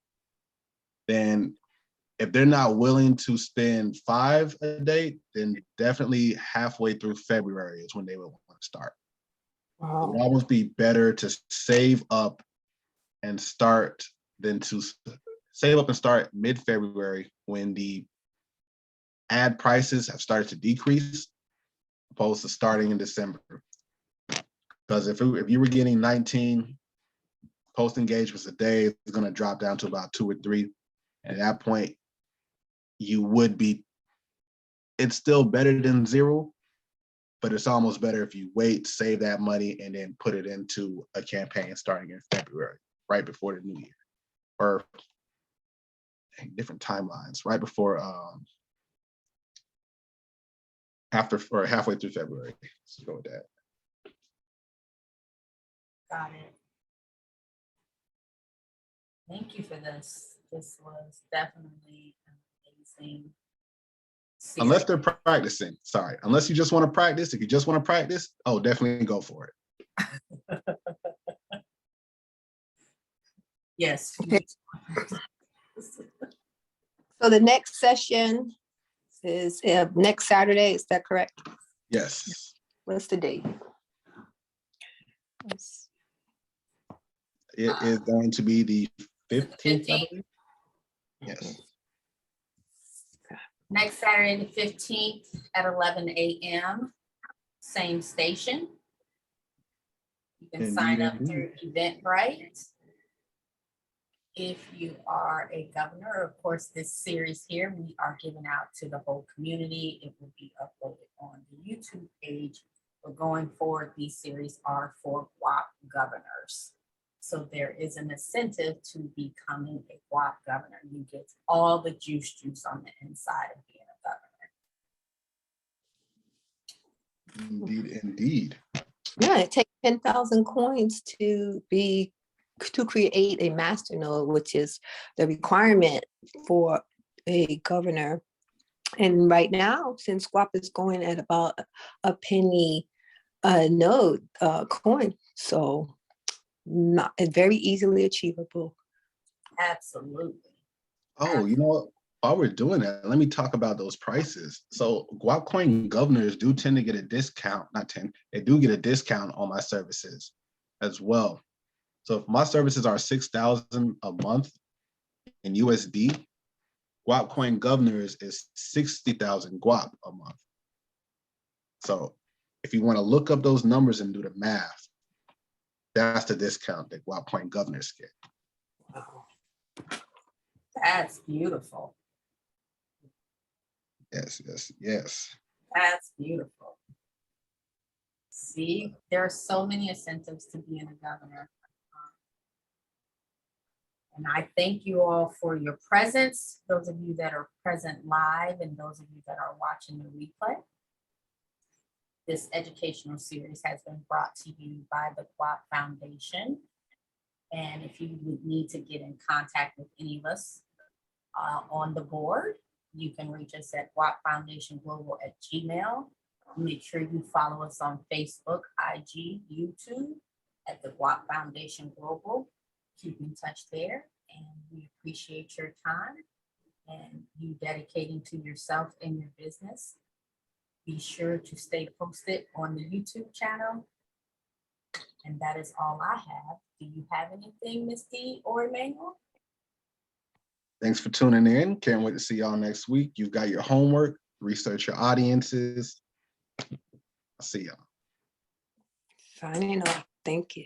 Then if they're not willing to spend $5 a day, then definitely halfway through February is when they would want to start. Wow. It would almost be better to save up and start than to save up and start mid-February when the ad prices have started to decrease, opposed to starting in December. Because if you were getting 19 post engagements a day, it's going to drop down to about 2 or 3. And at that point, it's still better than 0, but it's almost better if you wait, save that money, and then put it into a campaign starting in February, right before the new year, or different timelines, right before halfway through February. Let's go with that. Got it. Thank you for this. This was definitely amazing. Unless they're practicing, sorry. Unless you just want to practice. If you just want to practice, oh, definitely go for it. Yes. Okay. So the next session is next Saturday, is that correct? Yes. What's the date? It is going to be the 15th. 15th. Yes. Next Saturday, the 15th at 11 a.m. Same station. You can sign up through Eventbrite. If you are a governor, of course, this series here, we are giving out to the whole community. It will be uploaded on the YouTube page. But going forward, these series are for Guap governors. So there is an incentive to becoming a Guap governor. You get all the juice on the inside of being a governor. Indeed, indeed. Yeah, it takes 10,000 coins to create a masternode, which is the requirement for a governor. And right now, since Guap is going at about a penny a node coin, so not very easily achievable. Absolutely. Oh, you know what? While we're doing that, let me talk about those prices. So Guap coin governors do tend to get a discount, they do get a discount on my services as well. So if my services are 6,000 a month in USD, Guap coin governors is 60,000 Guap a month. So if you want to look up those numbers and do the math, that's the discount that Guap coin governors get. Wow. That's beautiful. Yes, yes, yes. That's beautiful. See, there are so many incentives to being a governor. And I thank you all for your presence, those of you that are present live and those of you that are watching the replay. This educational series has been brought to you by the Guap Foundation. And if you would need to get in contact with any of us on the board, you can reach us at guapfoundationglobal@gmail.com. Make sure you follow us on Facebook, IG, YouTube at the Guap Foundation Global. Keep in touch there, and we appreciate your time and you dedicating to yourself and your business. Be sure to stay posted on the YouTube channel. And that is all I have. Do you have anything, Ms. D or Emmanuel? Thanks for tuning in. Can't wait to see y'all next week. You've got your homework, research your audiences. I'll see y'all. Signing off. Thank you.